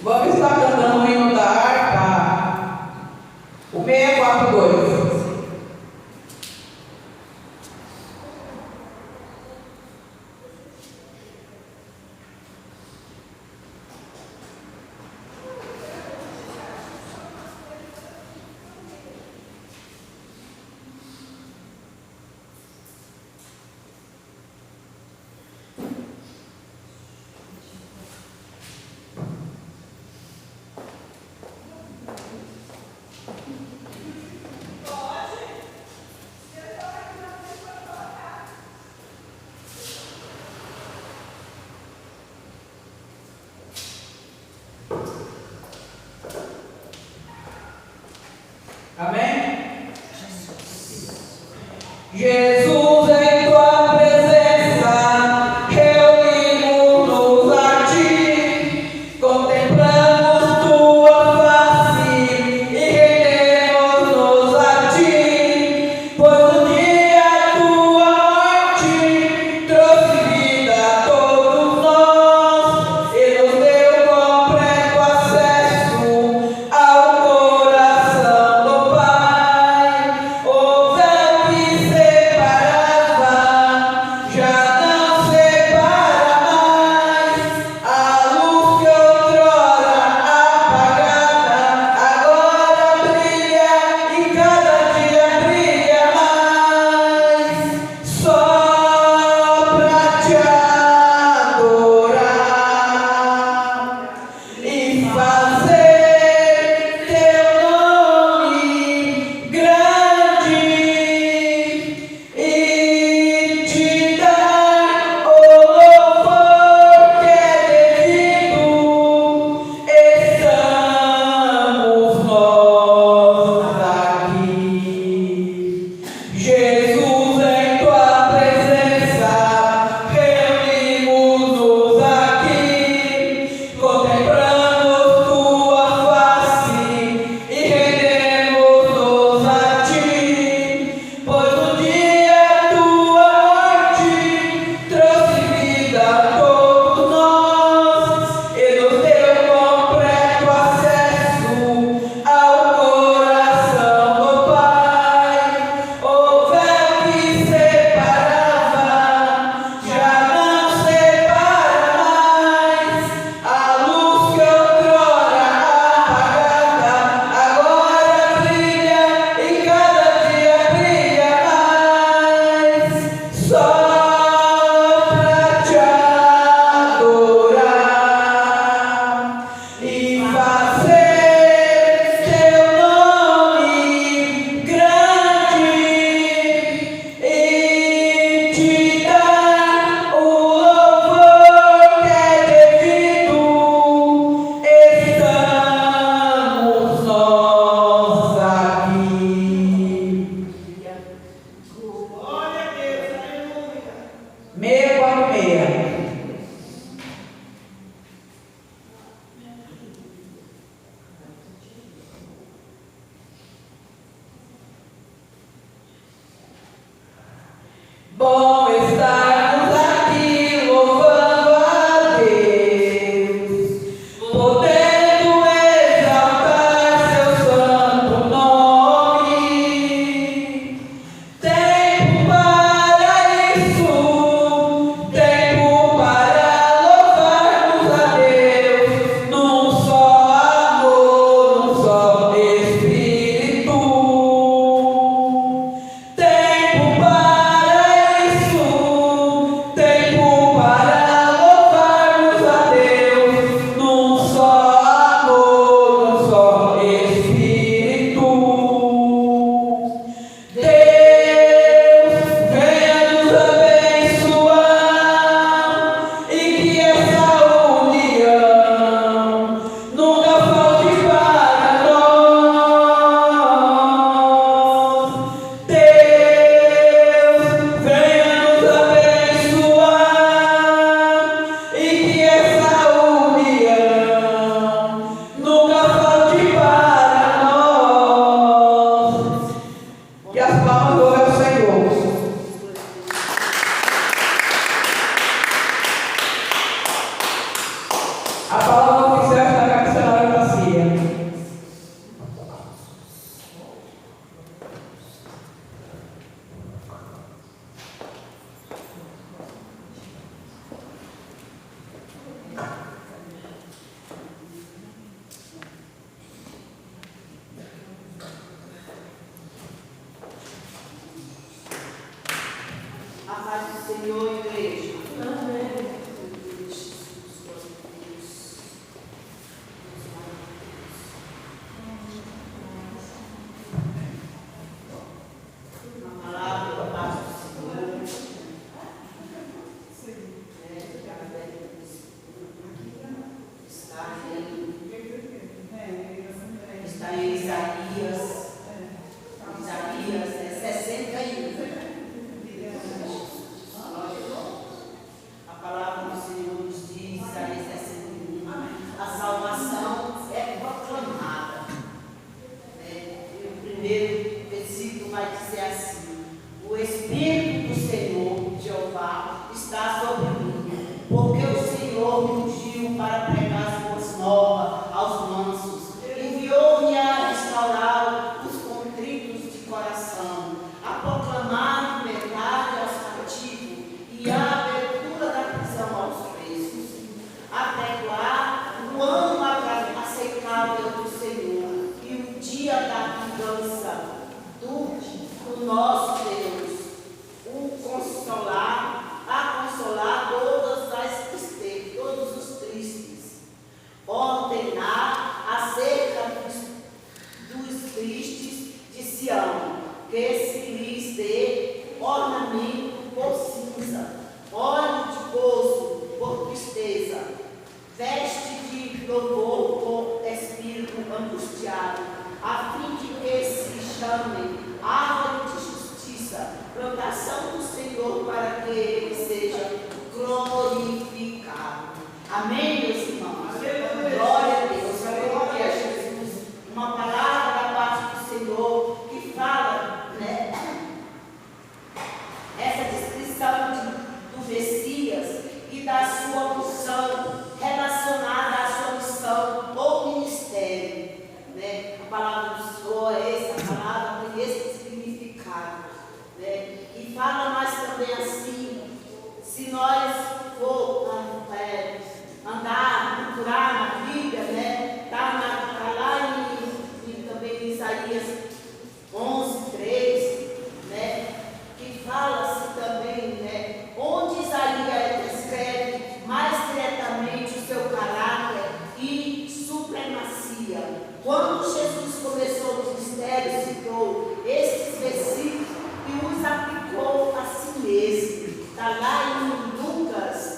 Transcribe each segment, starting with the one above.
Vamos estar cantando o hino da harpa, o 642. Amém? Jesus, em tua presença, reunimos-nos a ti, contemplamos tua face e rendemos-nos a ti, pois no dia tua morte trouxe vida a todos nós e nos deu completo acesso ao coração do Pai. O véu que separava já não separa mais. A luz que outrora apagada agora brilha e cada dia brilha mais. Só pra te adorar e fazer teu nome grande e te dar o louvor que é devido. Estamos nós aqui, Jesus, em tua presença, reunimos-nos aqui, contemplamos tua face e rendemos-nos a ti, pois no dia tua morte trouxe vida a todos nós e nos deu completo acesso ao coração do Pai. O véu que separava já não separa mais. A luz que outrora apagada agora brilha e cada dia brilha mais. Só pra te adorar e fazer teu nome grande e te dar o louvor que é devido. Estamos nós aqui. Glória a Deus, aleluia. 646. Bom estarmos aqui louvando a Deus, podendo exaltar seu santo nome. Tempo para isso, tempo para louvarmos a Deus, num só amor, num só Espírito. Tempo para isso, tempo para louvarmos a Deus, num só amor, num só Espírito. Deus, venha nos abençoar e que essa união nunca falte para nós. Deus, venha nos abençoar e que essa união nunca falte para nós. Que as palmas louvem ao Senhor. A palavra oficial está na louvor por espírito angustiado, a fim de que se chame árvore de justiça, plantação do Senhor, para que Ele seja glorificado. Amém, meus irmãos? Glória a Deus, glória a Jesus. Uma palavra da parte do Senhor que fala, né? Essa descrição do Messias e da sua função relacionada à sua missão ou ministério, né? A palavra do Senhor é essa palavra, tem esse significado, né? E fala mais também assim: se nós for andar, procurar na Bíblia, né? Está lá também em Isaías 11:3, né? Que fala-se também, né? Onde Isaías descreve mais diretamente o seu caráter e supremacia. Quando Jesus começou o ministério, citou esses versículos e os aplicou a si mesmo. Está lá em Lucas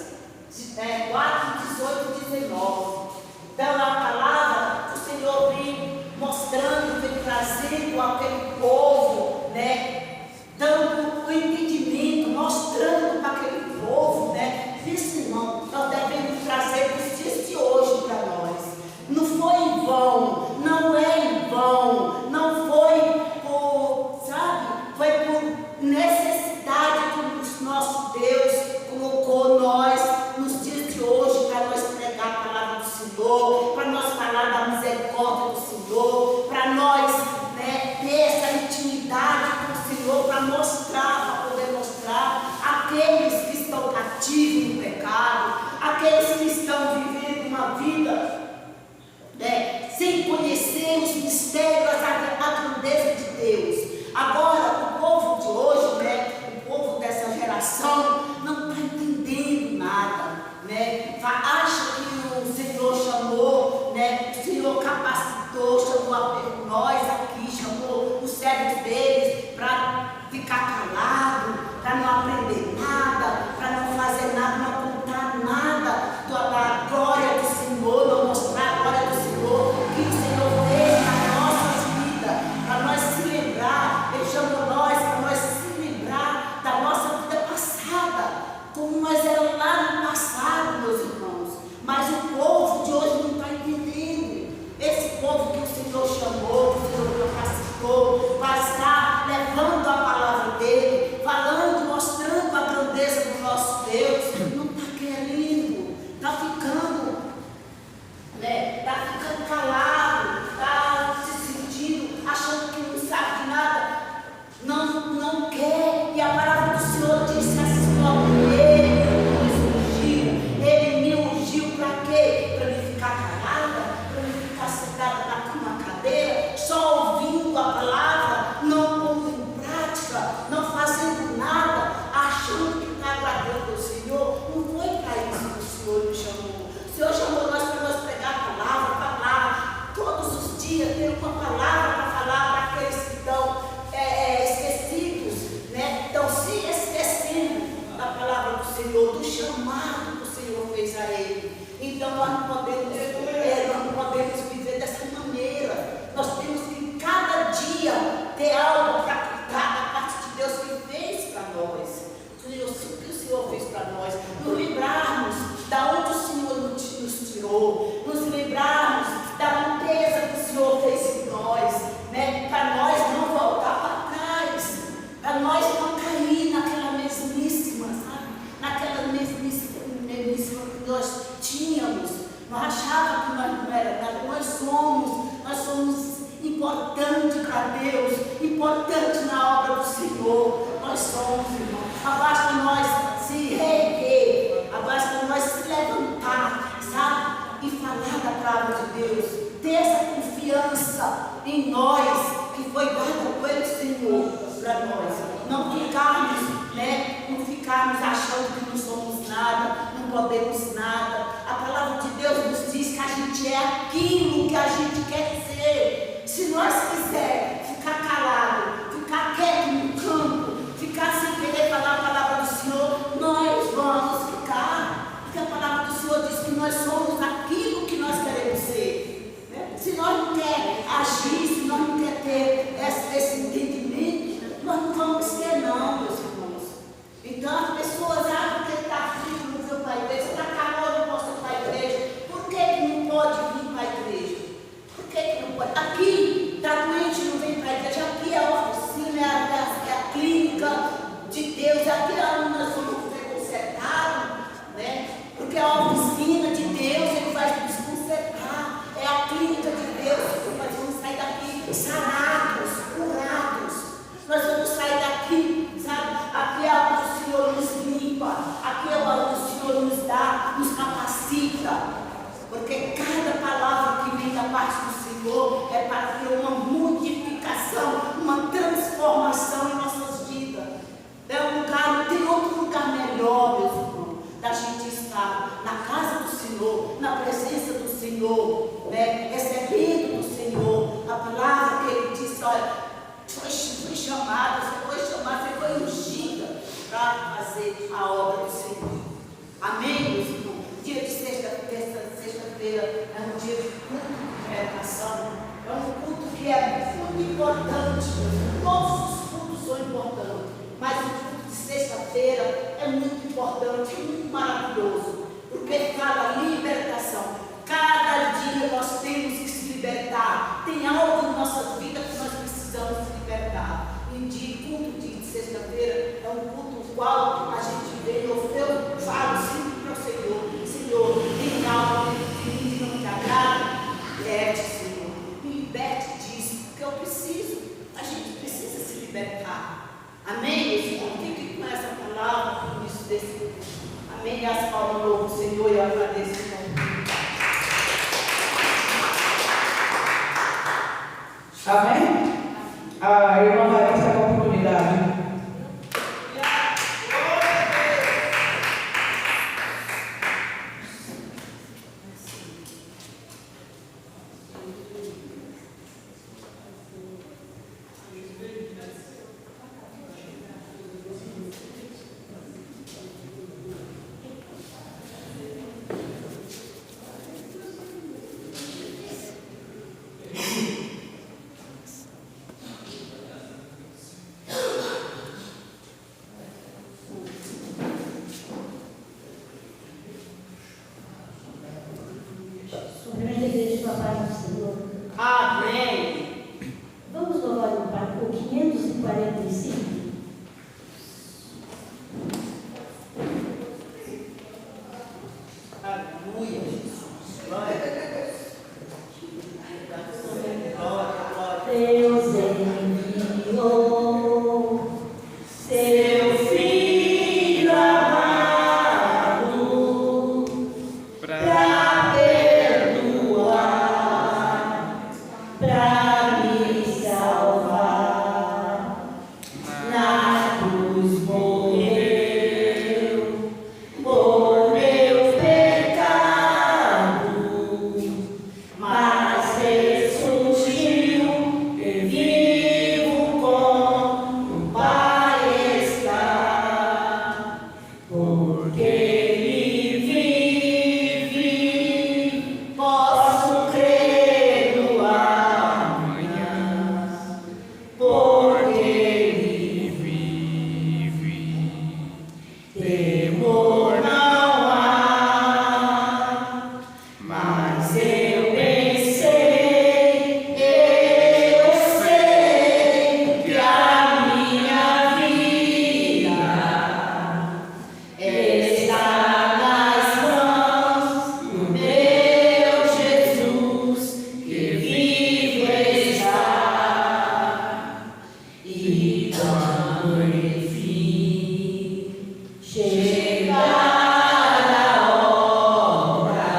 4, 18 e 19. Então, a palavra do Senhor vem mostrando, vem trazendo aquele povo, né? Dando o entendimento, mostrando para aquele povo, né? Isso, irmão, nós devemos trazer para os dias de hoje para nós. Não foi em vão, não é em vão, não foi por, sabe, foi por necessidade que o nosso Deus colocou nós nos dias de hoje para nós pregar a palavra do Senhor, para nós falar da misericórdia do Senhor, para nós, né, ter essa intimidade com o Senhor, para mostrar, para poder mostrar aqueles que estão cativos no pecado, aqueles que estão vivendo uma vida, né, sem conhecer os mistérios, a grandeza de Deus. Agora, o povo de hoje, né, o povo dessa geração, não está entendendo nada, né? Acha que o Senhor chamou, né? O Senhor capacitou, chamou nós aqui, chamou os servos deles para ficar calado, para não aprender nada, para não fazer nada, não contar nada da glória do Senhor, não mostrar a glória do Senhor, que o Senhor fez na nossa vida, para nós se lembrar. Ele chamou nós para nós se lembrar da nossa vida passada, como nós éramos lá no passado, meus irmãos. Mas o povo de hoje não está entendendo. Esse povo que o Senhor chamou, que o Senhor capacitou, para estar levando a palavra dele, falando, mostrando a grandeza do nosso Deus, não está querendo, está ficando, né? Está ficando calado, está se sentindo, achando que não sabe de nada, não quer. E a palavra do Senhor diz que assim, ó, Ele me ungiu para quê? Para me ficar calada, para me ficar sentada numa cadeira, só ouvindo a palavra, não pondo em prática, não fazendo nada, achando que está agradando ao Senhor. Não foi para isso que o Senhor me chamou. O Senhor chamou nós para nós pregar a palavra, todos os dias ter uma palavra para falar para aqueles que estão esquecidos, né? Estão se esquecendo da palavra do Senhor, do chamado que o Senhor fez a ele. Então nós não podemos viver dessa maneira. Nós temos que cada dia ter algo para contar da parte de Deus que fez para nós. O que o Senhor fez para nós, nos lembrarmos da onde o Senhor nos tirou, nos lembrarmos da grandeza que o Senhor fez em nós, né? Para nós não voltar para trás, para nós não cair naquela mesmíssima, sabe? Naquela mesmíssima que nós tínhamos. Nós achávamos que nós não era nada. Nós somos importantes para Deus, importantes na obra do Senhor. Nós somos, irmão. Basta nós se reerguer, basta nós se levantar, sabe? E falar da palavra de Deus. Ter essa confiança em nós, que foi dada pelo Senhor para nós. Não ficarmos, né? Não ficarmos achando que não somos nada, não podemos nada. A palavra de Deus nos diz que a gente é aquilo que a gente quer ser. Se nós quisermos ficar calado, ficar quieto no campo, ficar sem querer falar a palavra do Senhor, nós vamos ficar. Porque a palavra do Senhor diz que nós somos aquilo que nós queremos aqui está doente, não vem para a igreja, aqui é a oficina, é a clínica de Deus, aqui é onde nós vamos ser consertados, né? Porque é a oficina de Deus, Ele vai nos consertar, é a clínica de Deus, nós vamos sair daqui sarados, curados, nós vamos sair daqui, sabe? Aqui é onde o Senhor nos limpa, aqui é onde o Senhor nos dá, nos capacita. Porque cada palavra que vem da parte do Senhor é para ter uma modificação, uma transformação em nossas vidas. É um lugar, não tem outro lugar melhor, meus irmãos, da gente estar na casa do Senhor, na presença do Senhor, né? Recebendo do Senhor a palavra que Ele disse: olha, foi chamada, você foi ungida para fazer a obra do Senhor. Amém, meus irmãos? Dia de sexta-feira é um dia de culto de libertação, é um culto que é muito importante. Todos os cultos são importantes, mas o culto de sexta-feira é muito importante, é muito maravilhoso, porque fala libertação. Cada dia nós temos que se libertar. Tem algo em nossa vida que nós precisamos se libertar. E culto de sexta-feira é um culto no qual a gente vem, eu falo sempre para o Senhor: Senhor, tem algo que não te agrada? Liberte, Senhor. Me liberte disso, porque eu preciso. A gente precisa se libertar. Amém, meus irmãos? Fique com essa palavra, com isso desse culto. Amém. As palmas louvam, Senhor, e eu agradeço, irmão. Amém? A irmã Larissa com a oportunidade. Amém. Vamos louvar o Pai por 545. Aleluia, Jesus. Glória a Deus. Deus enviou seu Filho amado para perdoar, para me salvar. Na cruz morreu por meu pecado, mas ressurgiu e vivo com o Pai está, porque Ele vive, posso crer no amanhã, porque Ele vive. Temor não há, mas eu bem sei, eu sei que a minha vida está nas mãos do meu Jesus, que vivo está. E quando enfim chegar a hora,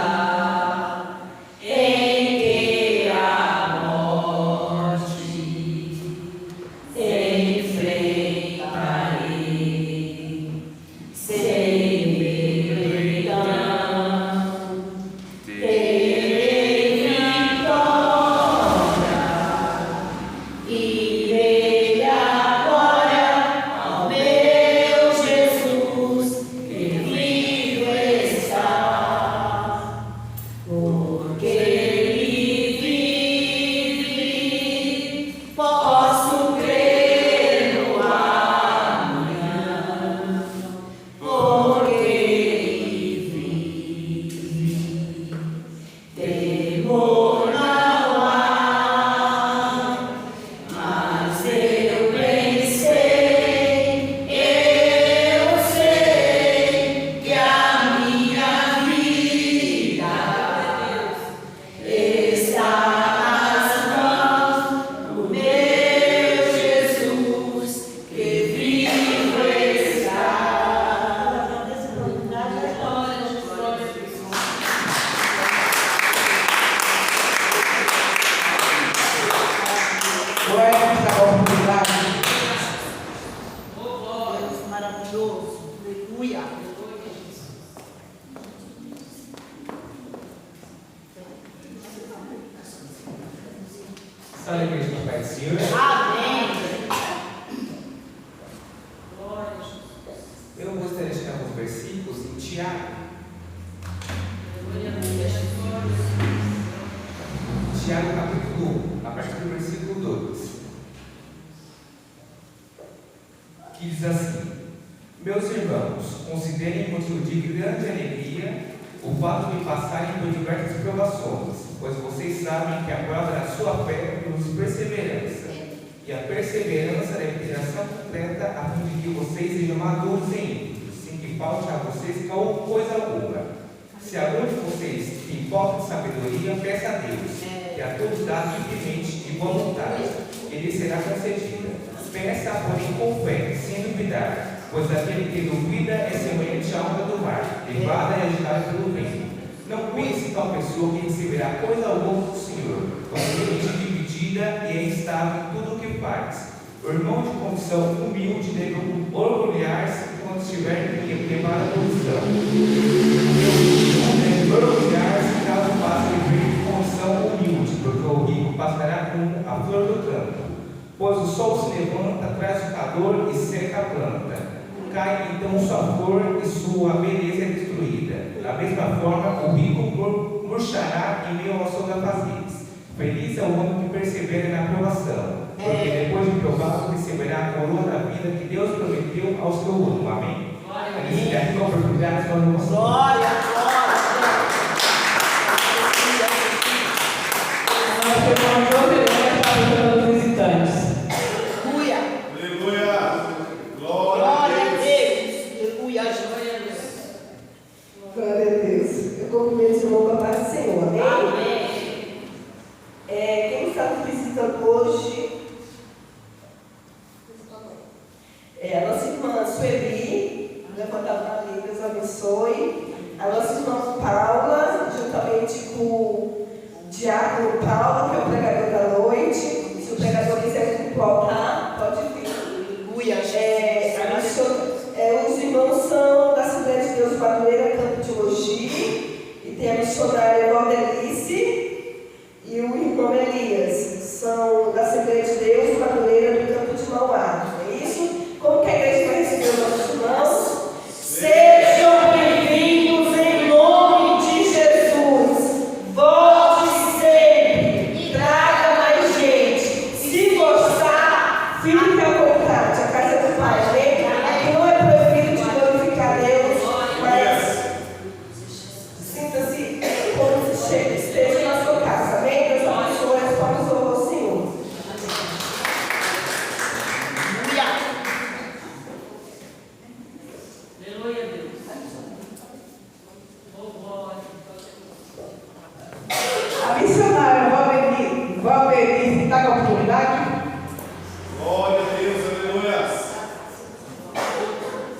Está na igreja do Pai do Senhor? Amém. Eu gostaria de chegar nos versículos em Tiago. Tiago capítulo 1, a partir do versículo 2. Que diz assim: Meus irmãos, considerem motivo de grande alegria o fato de passarem por diversas provações, pois vocês sabem que a prova da sua fé produz perseverança. E a perseverança deve ter ação completa, a fim de que vocês sejam maduros em tudo, sem que falte a vocês coisa alguma. Se algum de vocês tem falta de sabedoria, peça a Deus, que a todos dá livremente de boa vontade, e lhe será concedida. Peça, porém, com fé, sem duvidar, pois aquele que duvida é semelhante à onda do mar, levada e agitada pelo vento. Não pense tal pessoa que receberá coisa alguma do Senhor, completamente dividida e é instável em tudo o que faz. O irmão de confissão humilde deve orgulhar-se quando estiver em elevada posição. Deve orgulhar-se caso faça viver de confissão humilde, porque o rico passará como a flor do campo. Pois o sol se levanta, traz o calor e seca a planta. Cai então sua flor e sua beleza é destruída. Da mesma forma, o rico murchará em meio aos seus afazeres. Feliz é o homem que persevera na provação, porque depois de provado receberá a coroa da vida que Deus prometeu ao seu amo. Amém? E aqui com a oportunidade nós vamos. Glória, Nós temos outra para os visitantes. Glória a Deus. Eu cumprimento esse irmão para o Senhor. Amém? Amém. Quem está nos visitando hoje é a nossa irmã Sueli, levantada ali, Deus abençoe. A nossa irmã Paula, juntamente com o diácono Paulo, que é o pregador da noite. Se o pregador quiser vir para o altar, pode vir. Os irmãos são da Assembleia de Deus Padroeira, Campo de Mogi, e tem a missionária Valdelice e o irmão Elias, são da Assembleia de Deus Padroeira do Campo de Mauá. É isso? Como que a igreja vai receber os nossos irmãos? Sejam bem-vindos em nome de Jesus. Volte sempre, traga mais gente. Se gostar, fique à vontade. A casa do Pai, amém? Aqui não é proibido de glorificar Deus, mas sinta-se como se esteja na sua casa, amém? Deus abençoe as portas do Senhor. Aleluia, Deus. A missionária Valdelice está com a oportunidade? Glória a Deus, aleluia.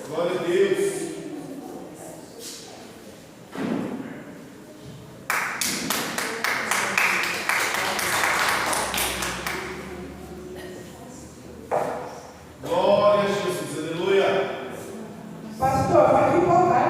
Glória a Deus. Glória a Jesus, aleluia. Pastor, pode empolgar.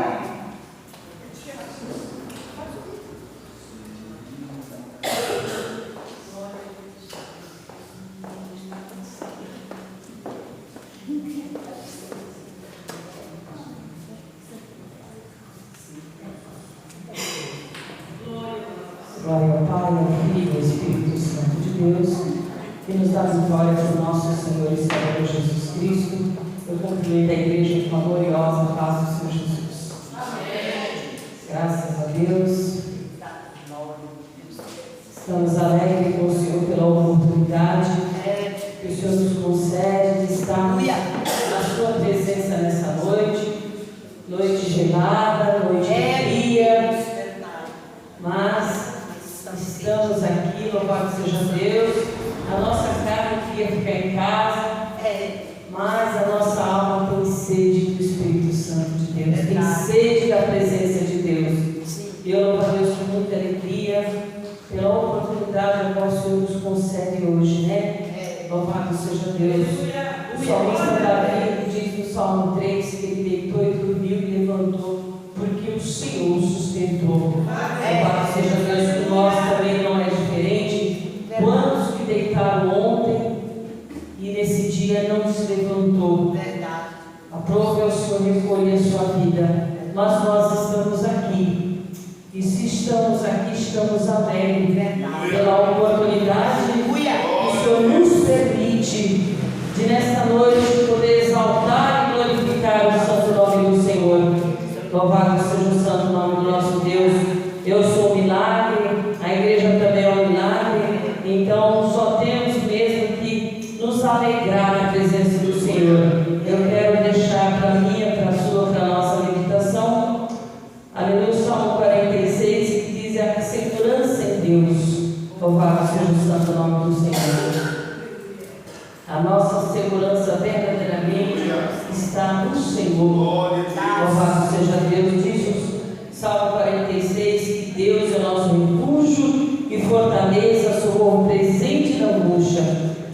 Glória ao Pai, ao Filho e ao Espírito Santo de Deus, que nos dá vitória do nosso Senhor e Salvador Jesus Cristo. Eu cumprimento a igreja com a gloriosa paz do Senhor Jesus. Amém. Graças a Deus. Estamos alegres com o Senhor pela oportunidade que o Senhor nos concede de estar na sua presença nessa noite. Noite gelada, noite fria, mas estamos aqui, louvado seja Deus. A nossa carne queria ficar em casa, mas a nossa alma tem sede do Espírito Santo de Deus, tem sede da presença de Deus. E eu louvo a Deus com muita alegria pela oportunidade a qual o Senhor nos concede hoje, né? Louvado seja Deus. O salmista Davi diz no Salmo 3 que ele deitou e dormiu e levantou, porque o Senhor o sustentou. Louvado seja Deus, que nós também não é diferente. Quantos que deitaram pela oportunidade que o Senhor nos permite de nesta noite poder exaltar e glorificar o santo nome do Senhor. Louvado seja o santo nome do nosso Deus. Eu sou um milagre, a igreja também é um milagre, então só temos mesmo que nos alegrar na presença do Senhor. Eu quero deixar para mim, para a sua, para a nossa meditação, aleluia, o Salmo 46, que diz a segurança em Deus. Louvado seja o santo nome do Senhor. A nossa segurança verdadeiramente está no Senhor. Louvado seja Deus. Diz o Salmo 46 que Deus é o nosso refúgio e fortaleza, socorro presente na angústia,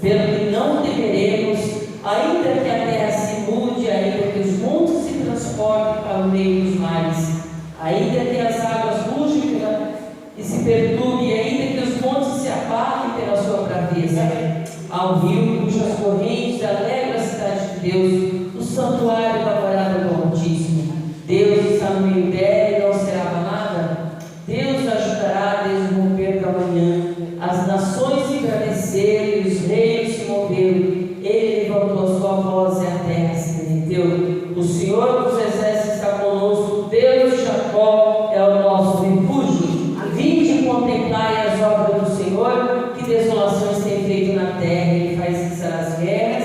pelo que não temeremos, ainda que a terra se mude, ainda que os montes se transportem para o meio dos mares, ainda que as águas rugem e se perturbem, ainda que os montes se abalem pela sua braveza. Ao rio cujas correntes alegram a cidade de Deus, o santuário da morada do Altíssimo. Deus está no meio dela e não será abalada. Deus ajudará a desromper da manhã. As nações se embraveceram e os reinos se moveram. Ele levantou a sua voz e a terra se derreteu. O Senhor dos exércitos está conosco. Deus de Jacó é o nosso refúgio. Vinde e contemplai as obras do Senhor, que desolações tem feito na terra. Ele faz cessar as guerras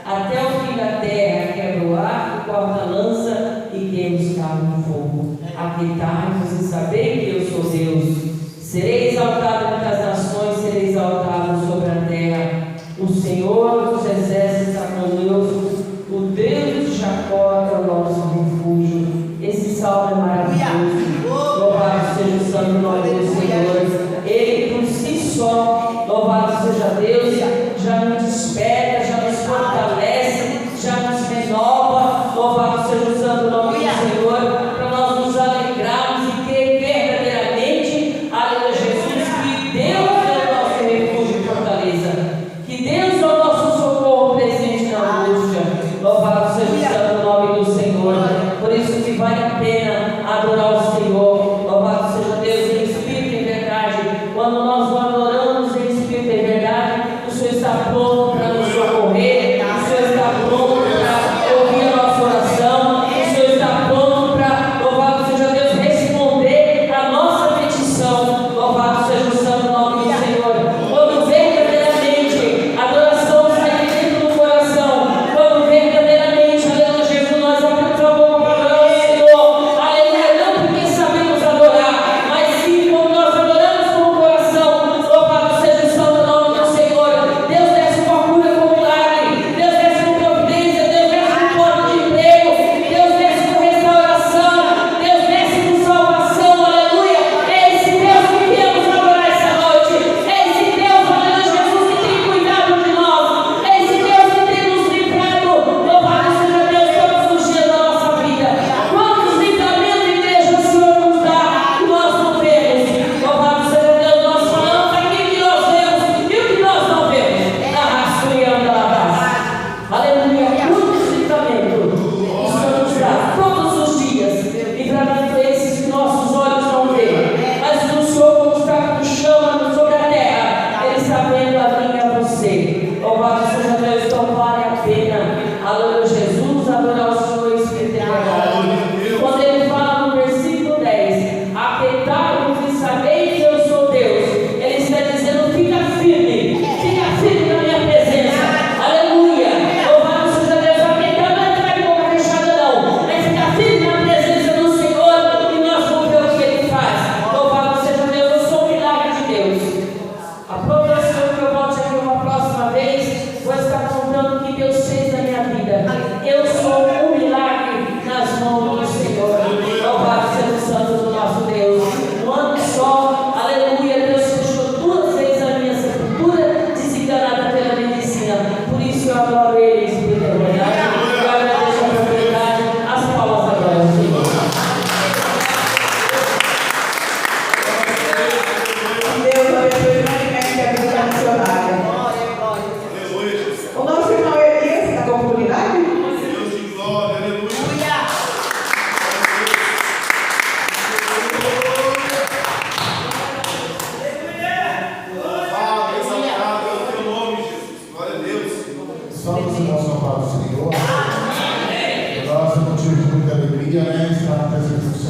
até o fim da terra, quebra o arco, corta a lança e queima os carros no fogo. Aquietai-vos e sabei que eu sou Deus. Serei exaltado entre as nações, serei exaltado sobre a terra. O Senhor dos exércitos está conosco, o Deus de Jacó é o nosso refúgio. Esse salmo é maravilhoso. Louvado seja o santo nome do Senhor. Ele por si só, louvado seja Deus, já nos desperta, já nos fortalece, já nos renova. Louvado seja o santo nome do Senhor, para nós nos alegrarmos e crer verdadeiramente, aleluia, Jesus, que Deus é o nosso refúgio e fortaleza, que Deus é o nosso socorro presente na angústia. Louvado seja o santo nome do Senhor. Por isso que vale a pena adorar o Senhor. Louvado seja Deus em espírito e em verdade. Quando nós o adoramos em espírito e em verdade, o Senhor está pronto para nos socorrer, o Senhor está pronto para ouvir a nossa oração, o Senhor está pronto para, louvado seja Deus, responder a nossa petição. Louvado seja o santo nome do Senhor. Quando verdadeiramente a adoração sai de dentro do coração, quando verdadeiramente, aleluia, Jesus, nós abrimos a boca para adorar o Senhor, aleluia, não porque sabemos adorar, mas sim quando nós adoramos com o coração,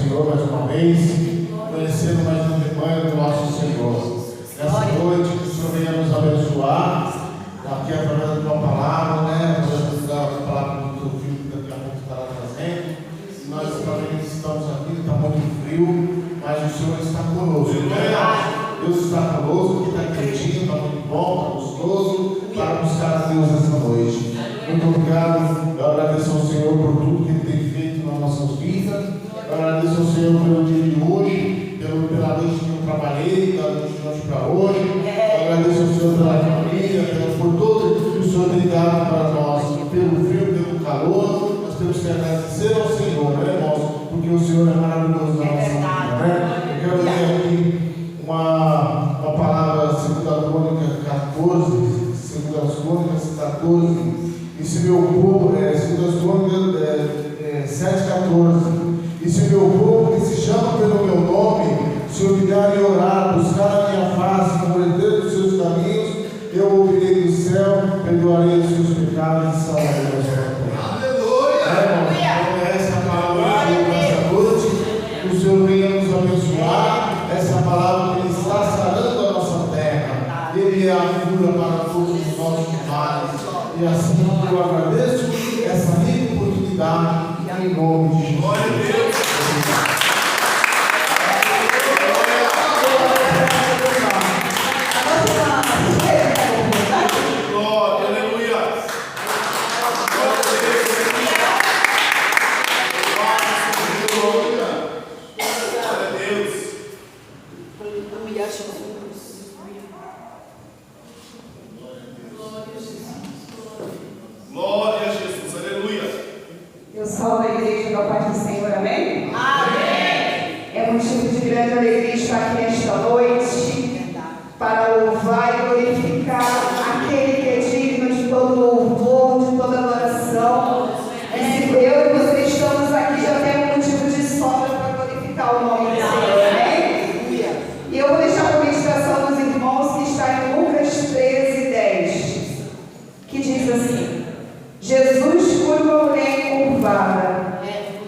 Senhor mais uma vez, conhecendo mais um rebanho do nosso Senhor. Nessa noite, que o Senhor venha nos abençoar, aqui através da tua palavra, né? Através da palavra do teu filho que daqui a pouco estará trazendo. E nós também estamos aqui, está muito frio, mas o Senhor está conosco. Deus está conosco, que está quietinho, está muito bom, está gostoso, para buscar a Deus essa noite. Muito obrigado, eu agradeço ao Senhor por tudo que Ele tem feito nas nossas vidas. Eu agradeço ao Senhor pelo dia de hoje, pela noite que eu trabalhei, da noite de hoje para hoje. Eu agradeço ao Senhor pela família, por tudo que o Senhor tem dado para nós, pelo frio, pelo calor. Nós temos que agradecer ao Senhor, né, irmãos? Porque o Senhor é maravilhoso na nossa vida, né? Eu quero ler aqui uma palavra, 2 Crônicas 14, 2 Crônicas 14. E se meu povo, 2 Crônicas 7,14. E se meu povo, que se chama pelo meu nome, se humilhar e orar, buscar a minha face, converter os seus caminhos, eu ouvirei do céu, perdoarei os seus pecados e salvarei a sua terra. Aleluia! Essa é a palavra de Deus nessa noite. Que o Senhor venha nos abençoar. Essa palavra que Ele está sarando a nossa terra. Ele é a cura para todos os nossos males. E assim eu agradeço essa linda oportunidade em nome de Jesus. Glória a Deus. Glória, aleluia. Glória a Deus. Glória a Jesus, aleluia. Eu salvo a igreja da paz do Senhor, amém? Amém. É motivo de grande alegria estar aqui nesta noite para louvar e glorificar aquele que é digno de todo louvor, de toda adoração. E se eu e você estamos aqui, já temos motivo de sobra para glorificar o nome do Senhor, amém? E eu vou deixar para a meditação dos irmãos que está em Lucas 13:10, que diz assim: Jesus cura uma mulher encurvada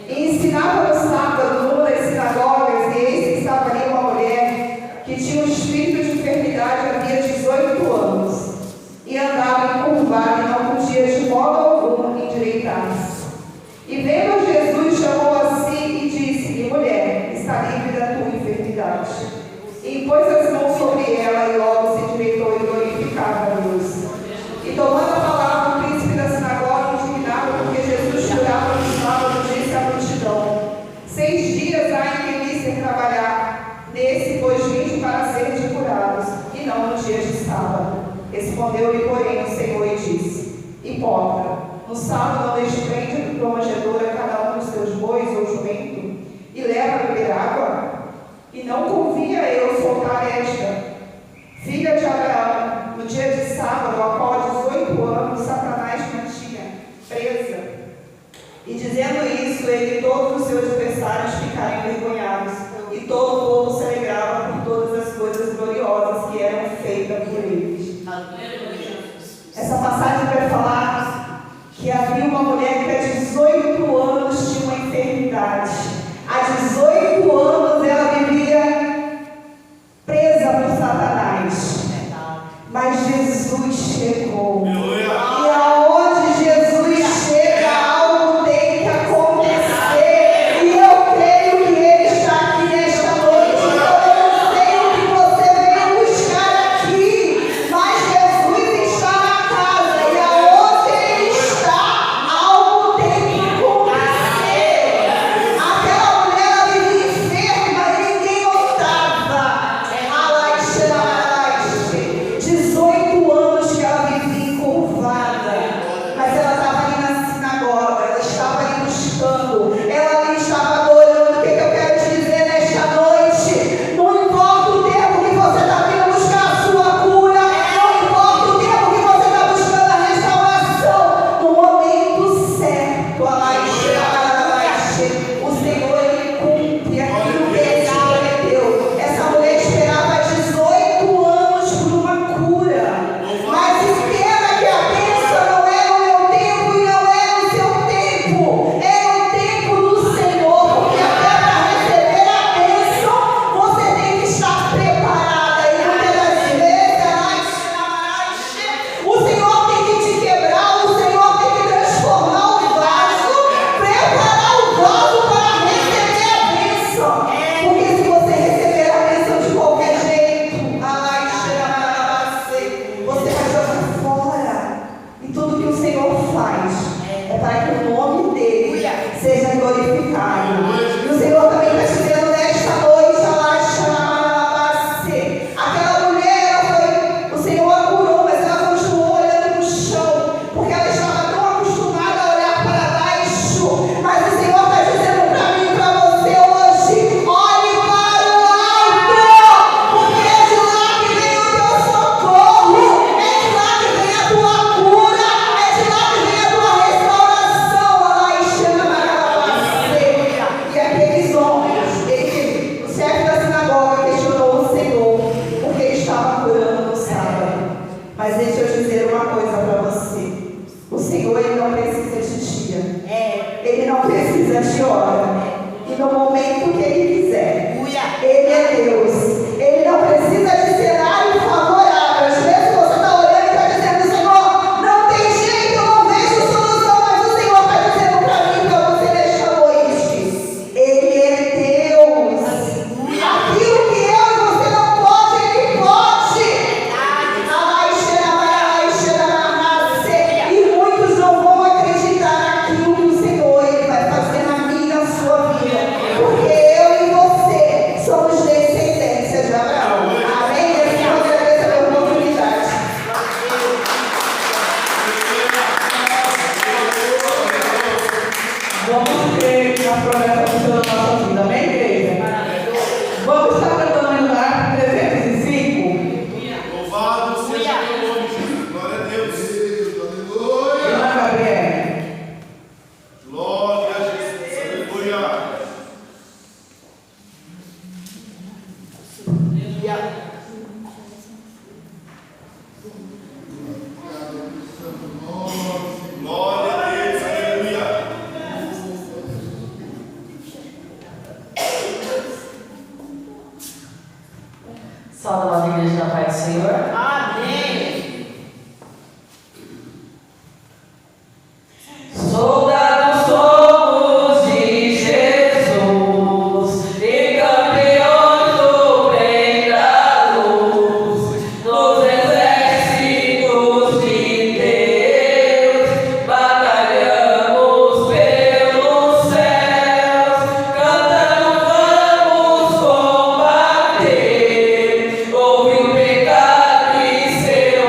e ensinava no sábado numa das sinagogas, e eis que estava ali uma mulher que tinha um espírito de enfermidade havia 18 anos e andava encurvada e não podia de modo algum endireitar-se. E vendo Jesus, chamou a si e disse-lhe: mulher, está livre da tua enfermidade. E pôs as mãos sobre ela e logo se endireitou e glorificava a Deus. E tomando a palavra, o príncipe da sinagoga, indignado porque Jesus curava no sábado, disse à multidão: 6 dias há em que vissem trabalhar, nesse, pois vinde para serem curados, e não no dia de sábado. Respondeu-lhe, porém, o Senhor e disse: hipócrita, no sábado não desprende da manjedoura cada um dos seus bois ou jumento, e leva a beber água? E não convia eu soltar esta, filha de Abraão, no dia de sábado, a qual há 18 anos Satanás mantinha presa? E dizendo isso, ele e todos os seus adversários ficaram envergonhados, e todo o povo se alegrava por todas as coisas gloriosas que eram feitas por eles. Essa passagem vai falar que havia uma mulher que há 18 anos tinha uma enfermidade. Há 18 anos ela vivia presa por Satanás. Mas Jesus chegou. E aonde Jesus chega, algo tem que acontecer. E eu creio que Ele está aqui nesta noite. Eu não sei o que você veio buscar aqui, mas Jesus Mas deixa eu dizer uma coisa para você. O Senhor, Ele não precisa de dia. Ele não precisa de hora. E no momento que Ele quiser. Ele é Deus. Ele não precisa de cenário favorável. Às vezes você está orando e está dizendo: Senhor, não tem jeito, eu não vejo solução. Mas o Senhor está dizendo para mim, para você nesta noite: Ele é Deus. Aquilo que eu e você não pode, Ele pode. E muitos não vão acreditar naquilo que o Senhor Ele vai fazer na minha e na sua vida. Porque eu e você somos descendência de Abraão. Amém? Eu quero agradecer pela oportunidade. Vamos ter a promessa do Senhor na nossa vida. Amém, igreja? Vamos estar cantando no ar 305. Louvado seja o nome de Jesus. Glória a Deus. Irmã Gabriela. Glória a Jesus. Aleluia. Glória a Deus. Aleluia. Salve a igreja da paz do Senhor. Soldados somos de Jesus, e campeões do bem da luz, nos exércitos de Deus, batalhamos pelos céus, cantando vamos combater, houve o pecado e seu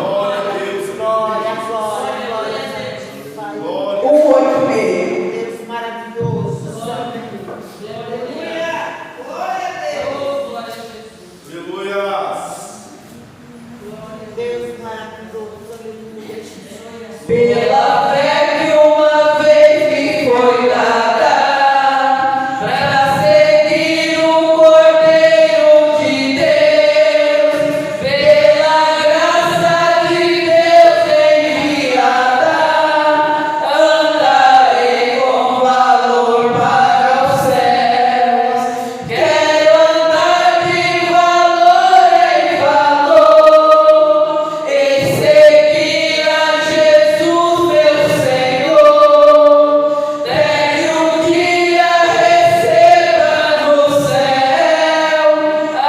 Glória a Deus. Glória, glória, glória a Deus. Glória. 186. Deus maravilhoso. Aleluia. Glória a Deus. Aleluia. Deus maravilhoso. Aleluia. Pela fé que uma vez me foi dada, para seguir o Cordeiro de Deus, pela graça de Deus enviada, andarei com valor para os céus. Quero andar de valor em valor, e seguir a Jesus, meu Senhor, até que um dia receba no céu a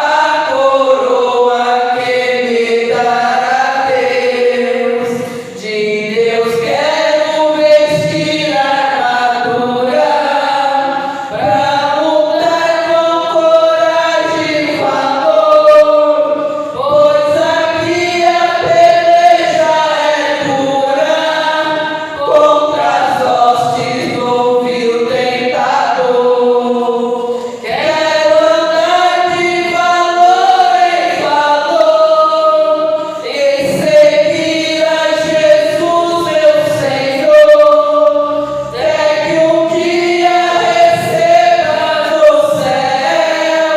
coroa que me dará Deus. De Deus quero vestir a armadura, pra lutar com coragem e valor, pois aqui a peleja é dura, contra as hostes do vil tentador. Quero andar de valor em valor, e seguir a Jesus, meu Senhor, até que um dia receba no céu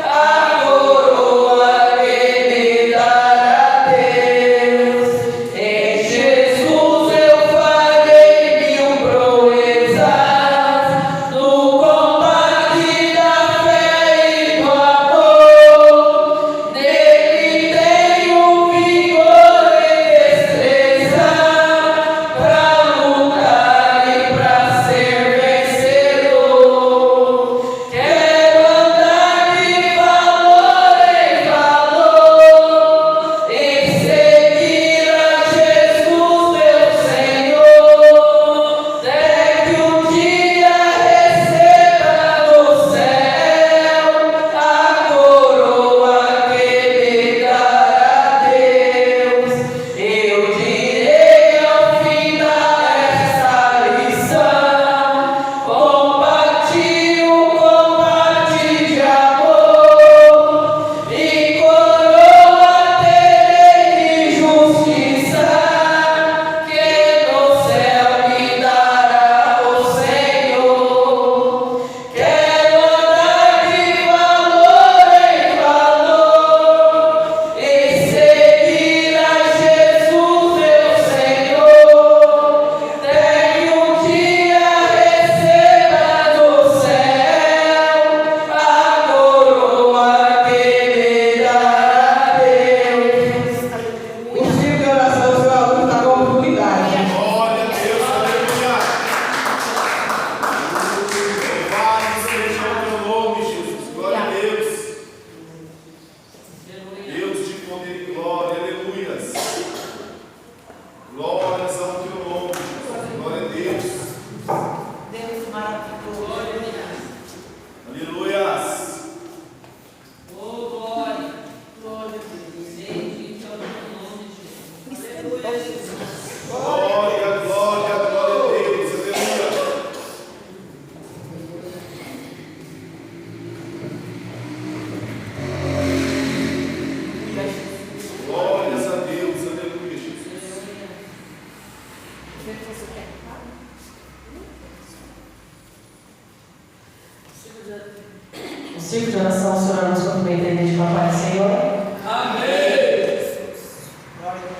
a coroa que me dará Deus. Em Jesus eu farei mil proezas, no combate da fé e do amor. Nele tenho vigor e destreza, pra lutar e pra ser vencedor. Quero andar de valor em valor, e seguir a Jesus, meu Senhor, até que um dia receba no céu a coroa que me dará Deus. Eu direi ao findar esta lição: combati o combate de amor, e coroa terei de justiça, que no céu me dará o Senhor. Quero andar de valor em valor, e seguir a Jesus, meu Senhor, até que um dia receba no céu a coroa que me dará Deus. O ciclo de oração, o seu aluno está com oportunidade. Glória a Deus. Aleluia. Louvado seja o teu nome, Jesus. Glória a Deus. Deus de poder e glória. Aleluias. Glórias ao teu nome, Jesus. Glória a Deus. Deus maravilhoso. Aleluias. Glória, glória, glória a Deus. Aleluia. Glórias a Deus. Aleluia, Jesus. O ciclo de oração, o Senhor nos cumprimenta em nome do Papai do Senhor. Aleluia. Glória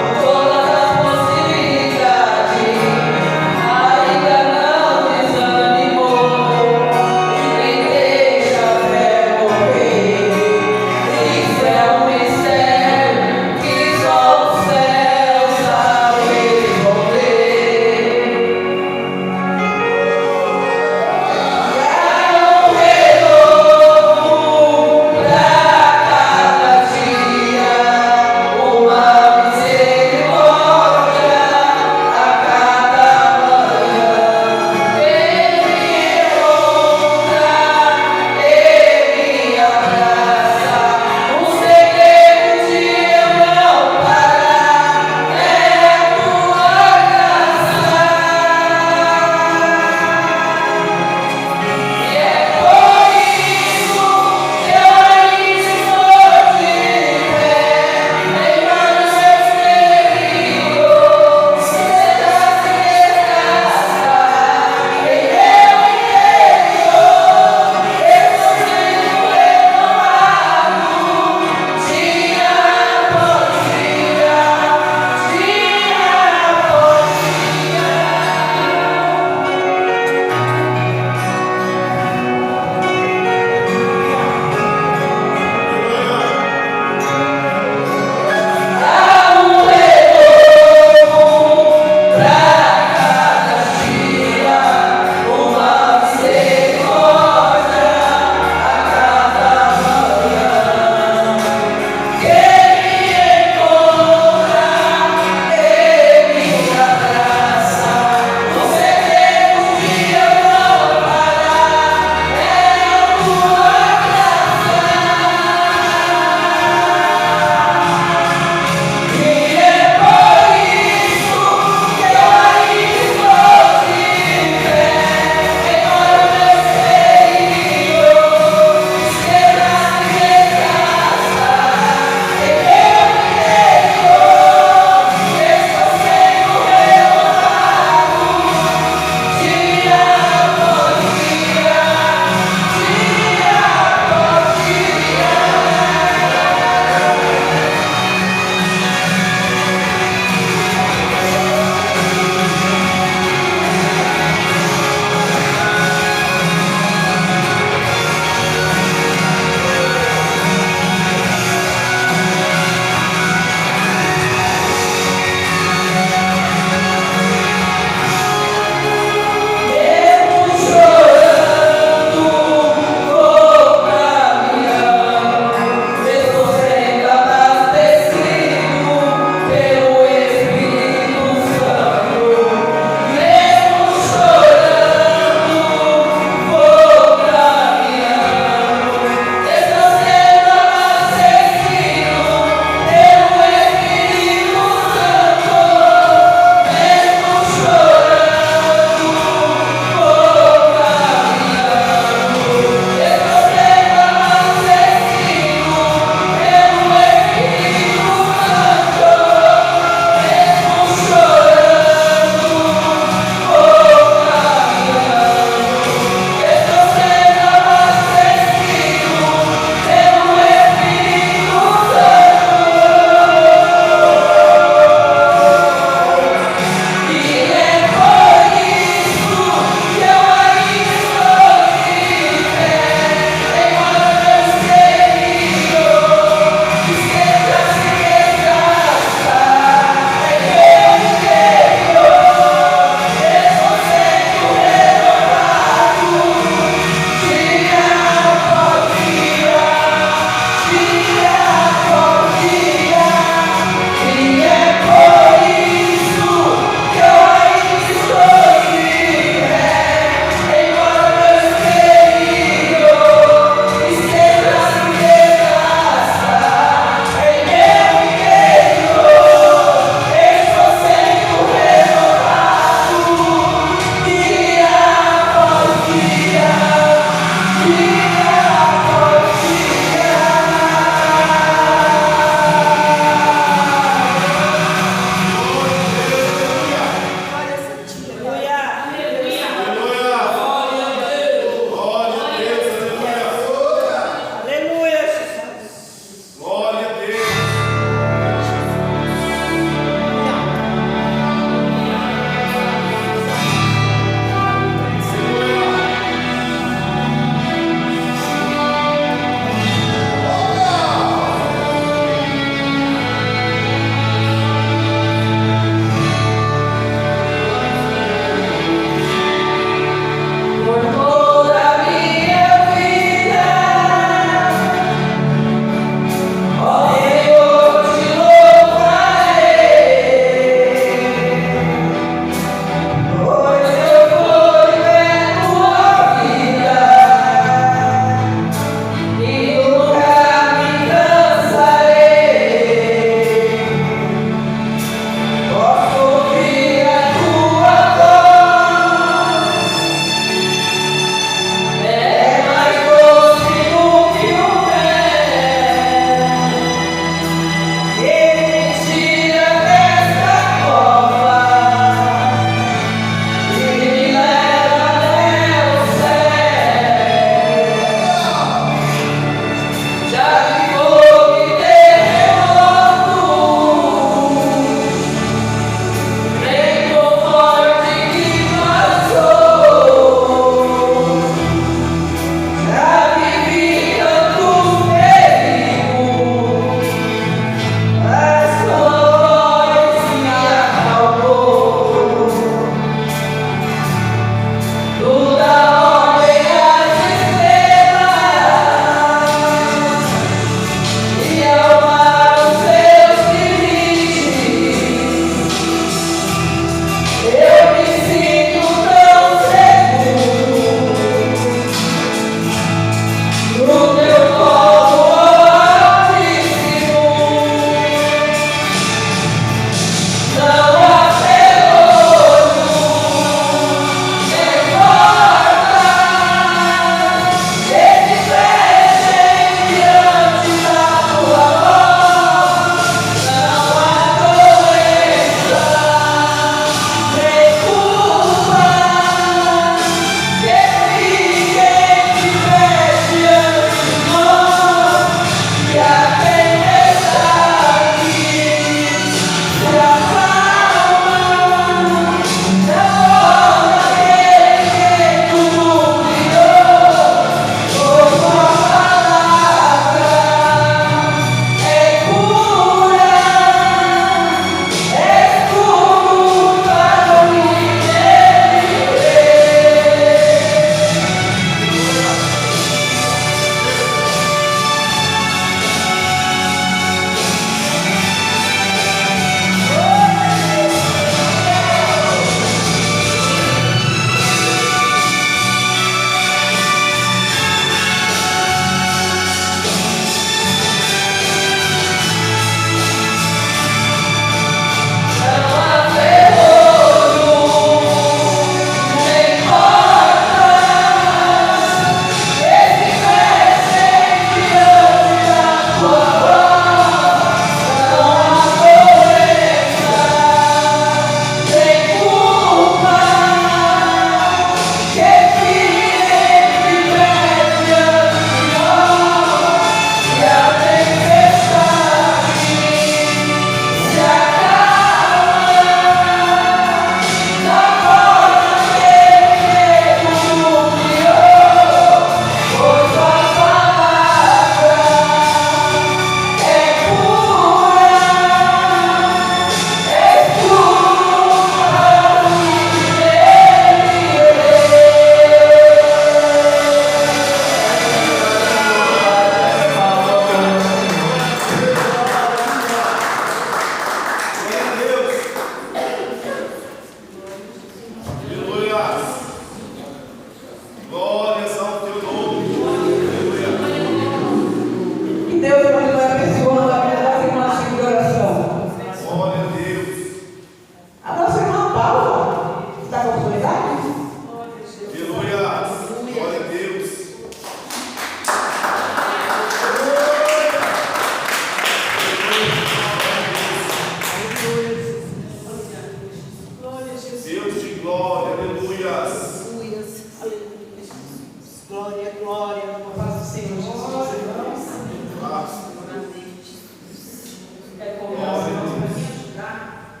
Quero convidar os irmãos para me ajudar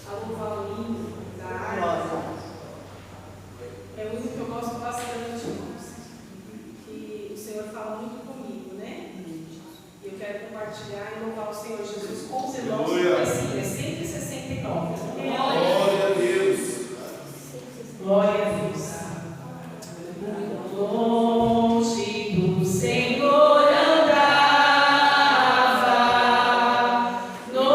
a louvar o hino da harpa. É um hino que eu gosto bastante, irmãos. Que o Senhor fala muito comigo, né? E eu quero compartilhar e louvar o Senhor Jesus com os irmãos. É 169. Glória a Deus. Glória a Deus. Longe do Senhor andava, no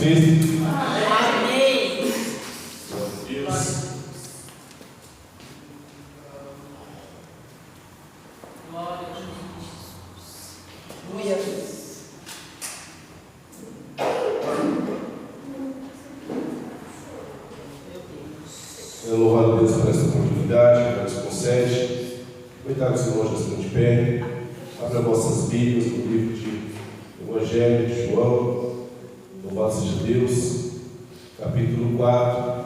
Cristo. Amém. Deus. Eu louvo a Deus por essa oportunidade que nos concede. Obrigado, Senhor, já estão de pé. Abra vossas Bíblias no livro de Evangelho de João. Louvado seja Deus. Capítulo 4.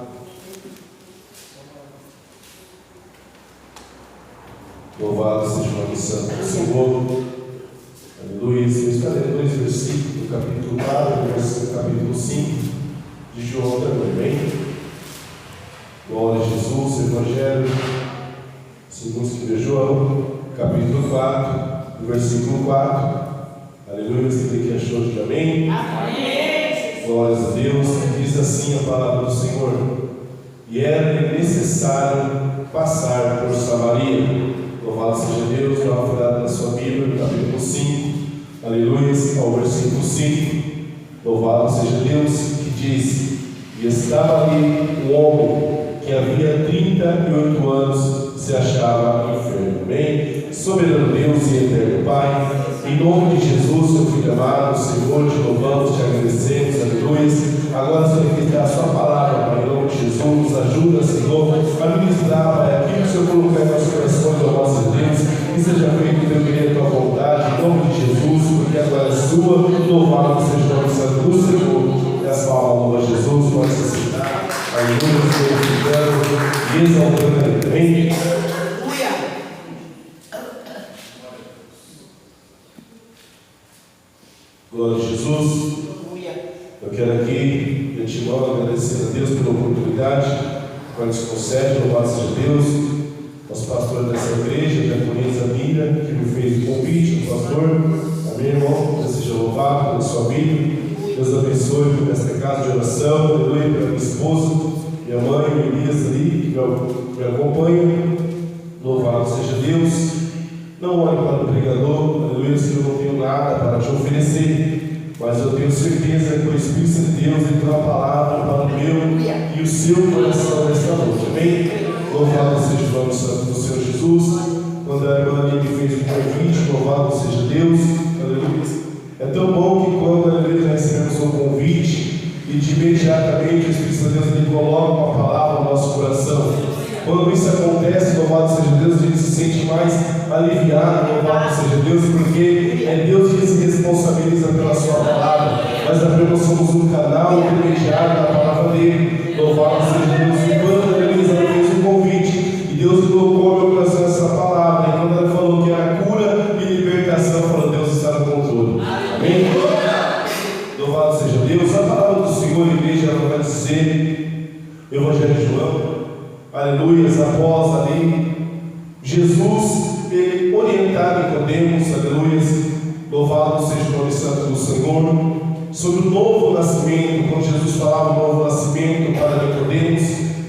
Louvado seja o nome santo do Senhor. Aleluia. Eu estarei dois versículos do capítulo 4 e capítulo 5 de João também. Amém? Glória a Jesus, Evangelho, segundo escreveu João, capítulo 4, versículo 4. Aleluia, você que achou de amém? Amém. Glórias a Deus. Diz assim a palavra do Senhor: e era necessário passar por Samaria. Louvado seja Deus. Dá uma olhada na sua Bíblia, capítulo 5, aleluia, ao versículo 5. Louvado seja Deus, que diz: e estava ali um homem que havia 38 anos se achava enfermo. Amém? Soberano Deus e eterno Pai, em nome de Jesus, seu Filho amado, Senhor, te louvamos, te agradecemos, aleluia. Agora, Senhor, que a sua palavra, Pai, em nome de Jesus, nos ajuda, Senhor, a ministrar, Pai, aquilo que o Senhor colocou em nosso coração, do nosso Deus, que seja feito, meu querido, a tua vontade, em nome de Jesus, porque agora é sua, louvado seja o nome santo do Senhor. E a sua alma louva Jesus, pode se sentar. Aleluia, glorificando e exaltando a Ele. Glória a Jesus. Eu quero aqui, de antemão, agradecer a Deus pela oportunidade que nos concede. Louvado seja Deus. Nosso pastor dessa igreja, Diaconisa Mira, que me fez o convite, o pastor. Amém, irmão? Deus seja louvado pela sua vida. Deus abençoe por esta casa de oração, aleluia, pela minha esposa, minha mãe, Elias ali, que me acompanha. Louvado seja Deus. Não olhe para o pregador, aleluia, se eu não tenho nada para te oferecer, mas eu tenho certeza que o Espírito Santo de Deus entrou a palavra para o meu e o seu coração nesta noite. Amém? Louvado seja o nome santo do Senhor Jesus. Quando a irmã ali me fez o convite, louvado seja Deus, aleluia. É tão bom que quando nós recebemos um convite e de imediatamente o Espírito Santo de Deus ele coloca uma palavra no nosso coração. Quando isso acontece, louvado seja Deus, a gente se sente mais aliviado, louvado seja Deus, porque é Deus que se responsabiliza pela sua palavra. Nós apenas somos um canal intermediário da palavra dele. Louvado seja Deus. E quando a Elisa fez um convite e Deus colocou no meu coração essa palavra, e quando ela falou que era cura e libertação, falou: Deus está no controle. Amém? Louvado seja Deus. A palavra do Senhor, igreja, ela vai dizer, Evangelho de João, aleluia, após ali, Jesus, ele orientado Nicodemos, aleluia, louvado seja o nome santo do Senhor, sobre o novo nascimento. Quando Jesus falava o novo nascimento para Nicodemos,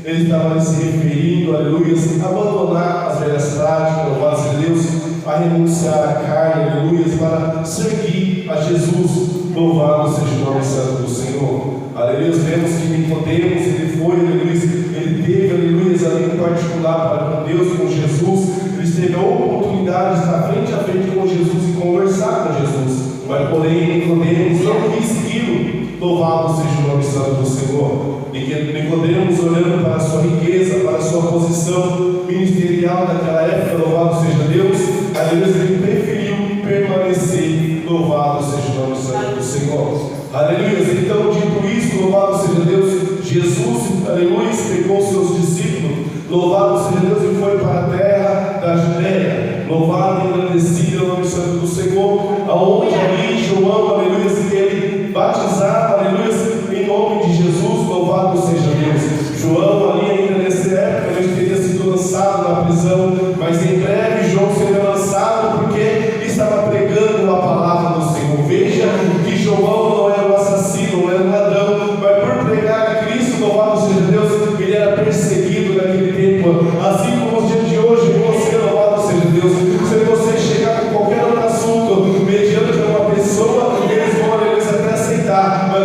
ele estava se referindo, aleluia, a abandonar as velhas práticas, louvado seja Deus, a renunciar à carne, aleluia, para seguir a Jesus. Louvado seja o nome santo do Senhor. Aleluia. Vemos que Nicodemos, ele foi, aleluia, ele teve, aleluia, ali em particular para com Deus, com Jesus. Ele teve a oportunidade de estar frente a frente com Jesus e conversar com Jesus. Mas, porém, Nicodemos não quis seguir. Louvado seja o nome santo do Senhor. Nicodemos, olhando para a sua riqueza, para a sua posição ministerial naquela época, louvado seja Deus, aleluia, ele preferiu permanecer. Louvado seja o nome santo do Senhor. Aleluia. Então, dito isso, louvado seja Deus, Jesus, aleluia, pegou seus discípulos, louvado seja Deus, e foi para a terra da Judéia. Louvado e agradecido o nome santo do Senhor, aonde ali João, aleluia, ele batizava, aleluia, em nome de Jesus. Louvado seja Deus. João ali ainda nessa época ele teria sido lançado na prisão, mas em breve João seria lançado porque estava pregando a palavra do Senhor. Veja que João não era um assassino, não era um ladrão, mas por pregar a Cristo, louvado seja Deus, ele era perseguido naquele tempo, assim como os dias de hoje. Você, louvado seja Deus, se você chegar com qualquer outro assunto mediante uma pessoa, eles vão até aceitar, mas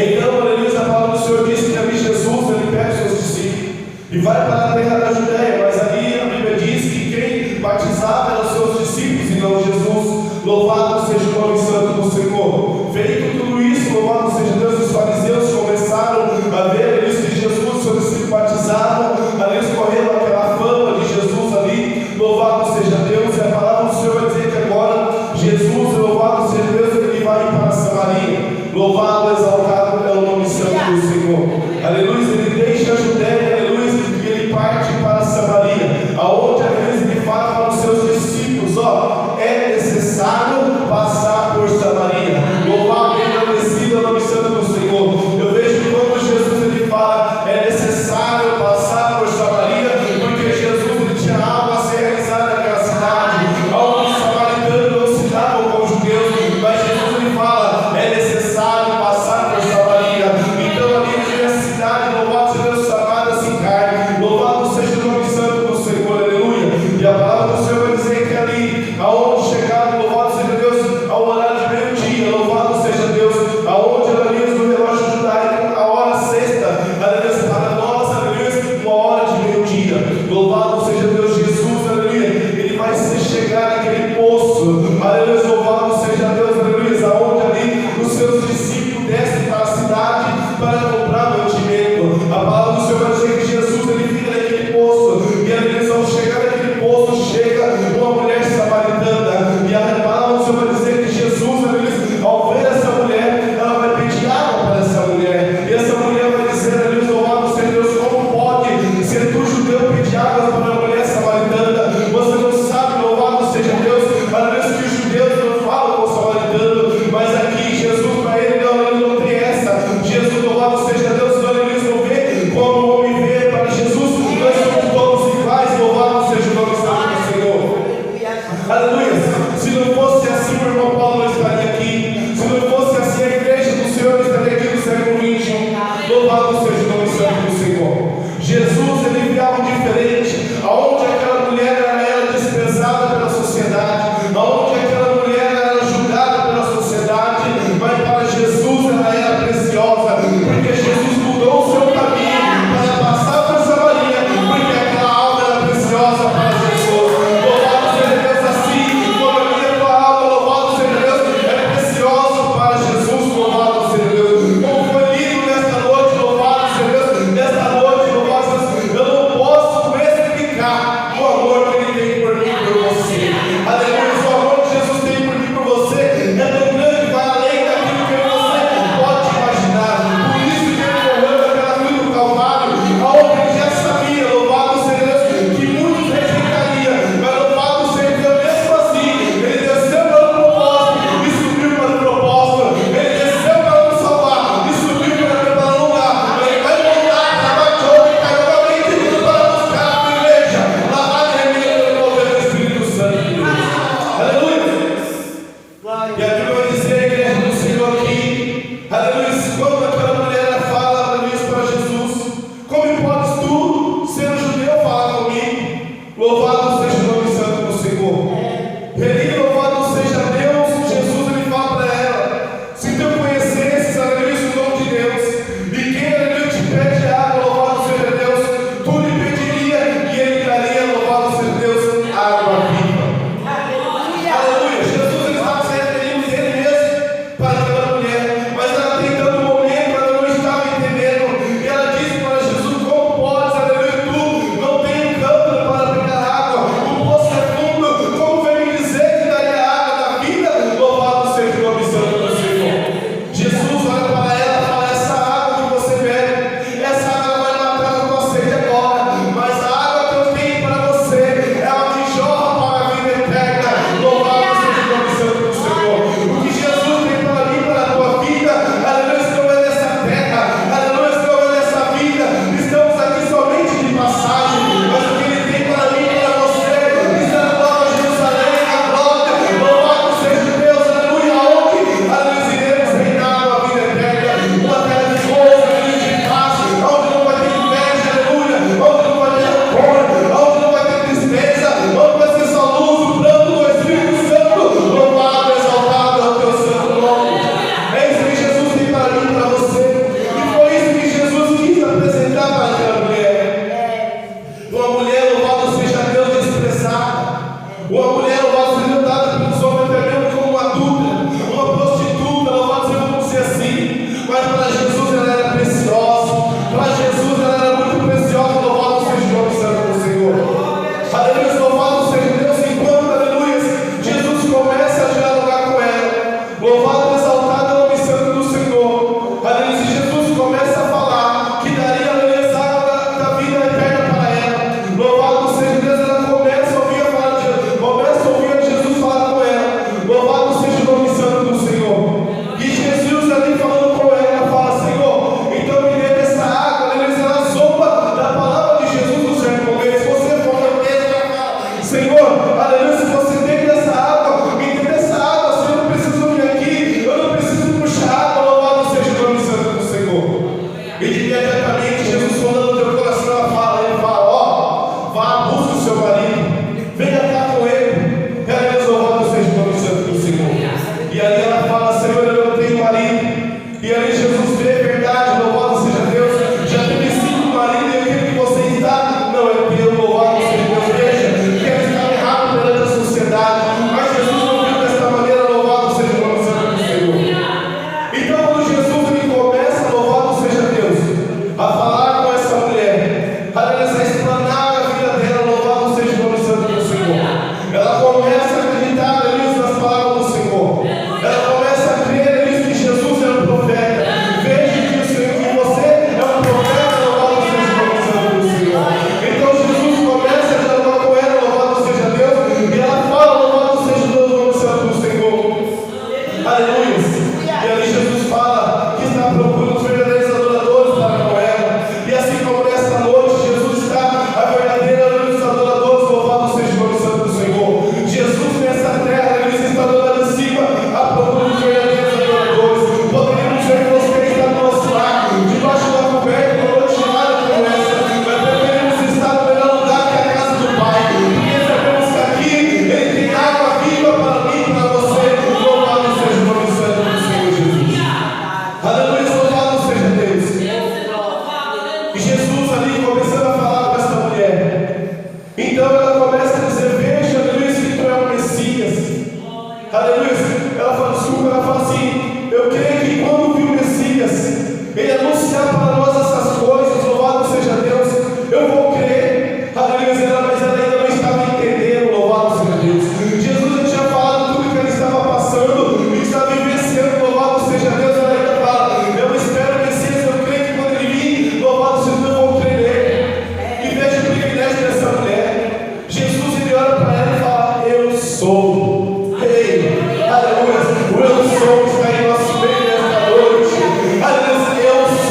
Então, aleluia, a palavra do Senhor diz que ali Jesus, ele pega os seus discípulos e vai para a terra da Judéia, mas ali a Bíblia diz que quem batizava eram os seus discípulos e não Jesus. Louvado seja o nome santo do Senhor. Feito tudo isso, louvado seja Deus, os fariseus começaram a ver isso de Jesus, seus discípulos batizavam, ali escorrendo aquela fama de Jesus ali. Louvado seja Deus, e a palavra do Senhor vai dizer que agora Jesus, louvado seja Deus, ele vai ir para Samaria. Louvado, exaltado é o nome santo do Senhor. Aleluia, ele deixa a Judéia, aleluia, e ele parte para Samaria, aonde a igreja ele fala para os seus discípulos.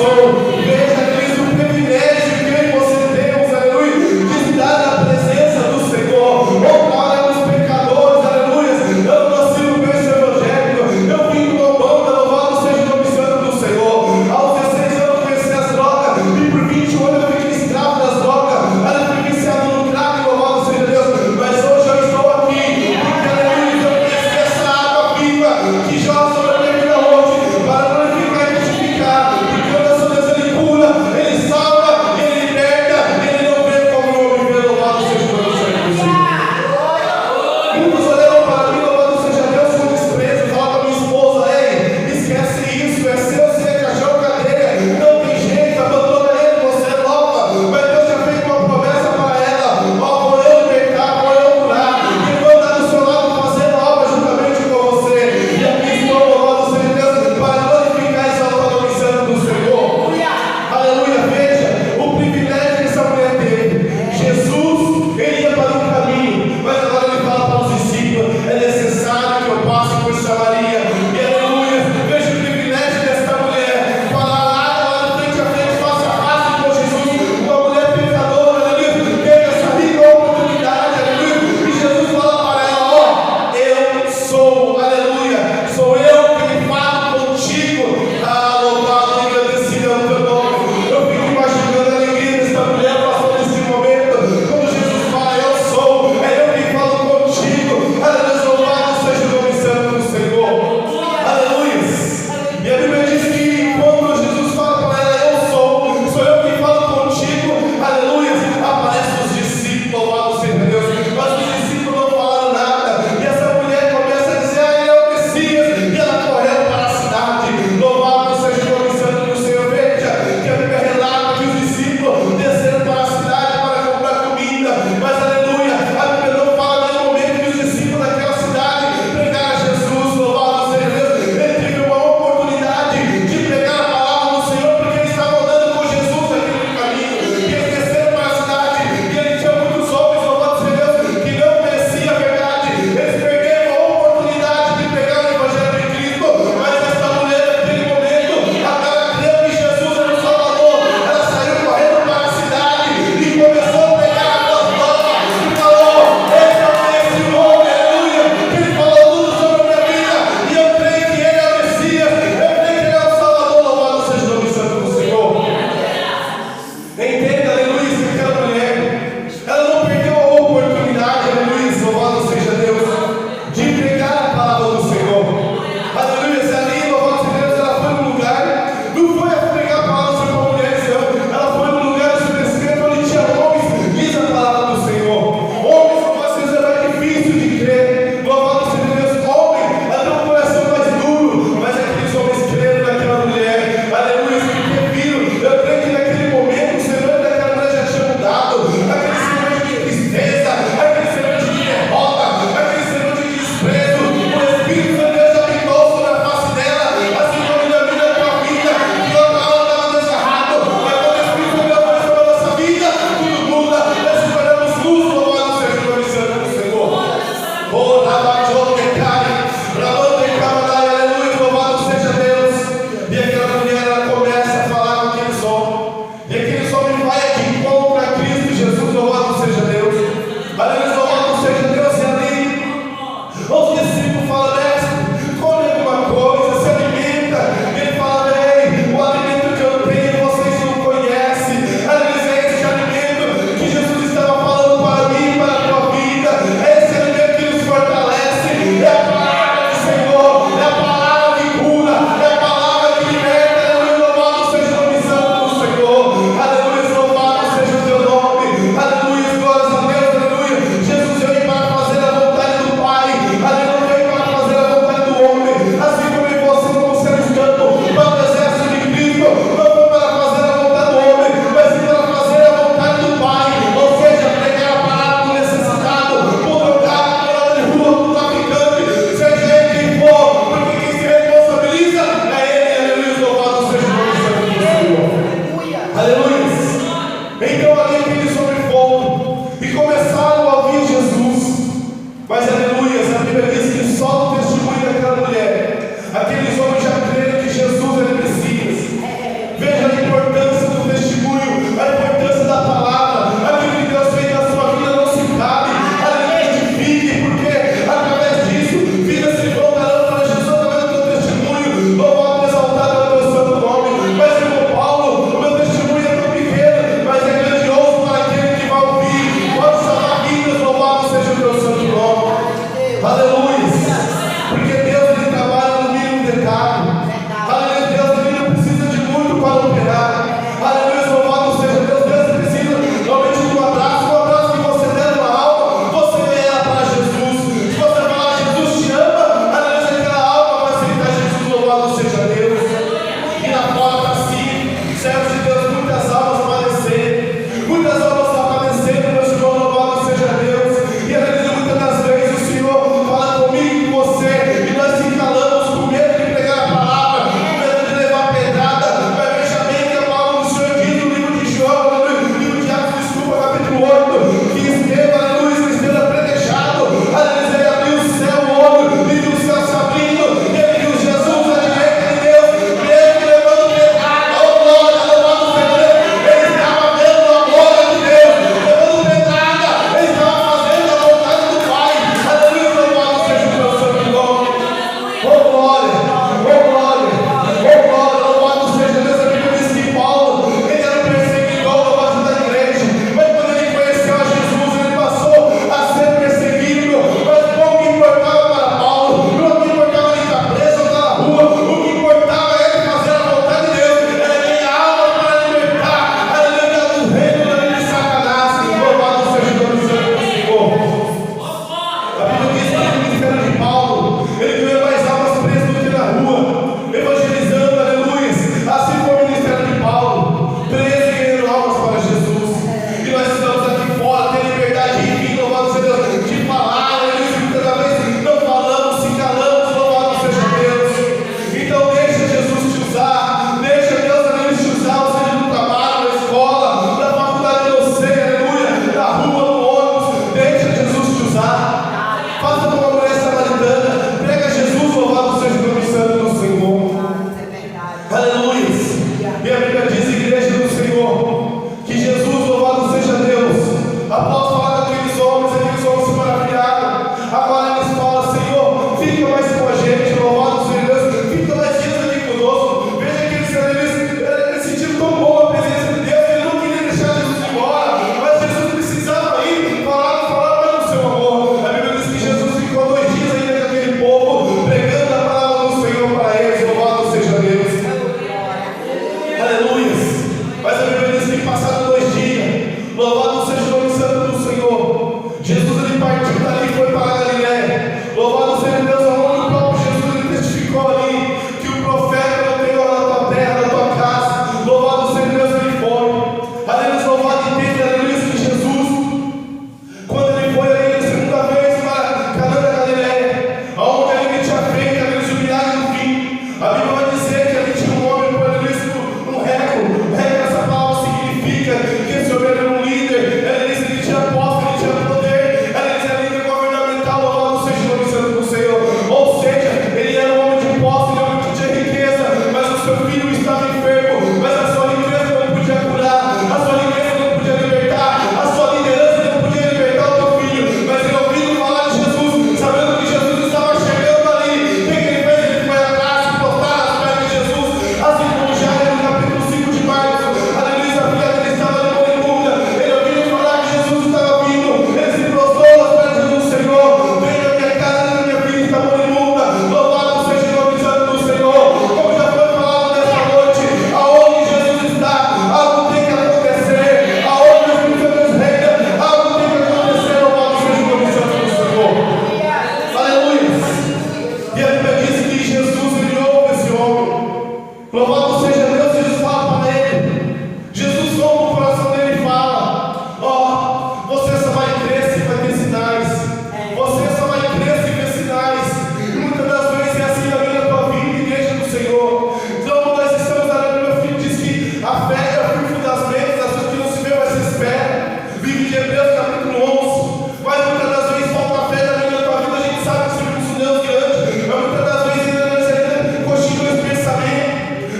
sou. Veja, Cristo, o privilégio que você temos, aleluia, de estar na presença do Senhor. Outrora éramos pecadores, aleluia. Eu não nasci no berço evangélico. Eu vim do Umbanda, louvado seja o nome santo do Senhor. Aos 16 anos eu conheci as drogas e por 21 anos eu fiquei escravo das drogas. Era fui viciado no crack, louvado seja Deus. Mas hoje eu estou aqui, porque aleluia, eu conheci essa água viva que jorra sobre a minha vida hoje, para glorificar e testificar. Porque eu sou Deus,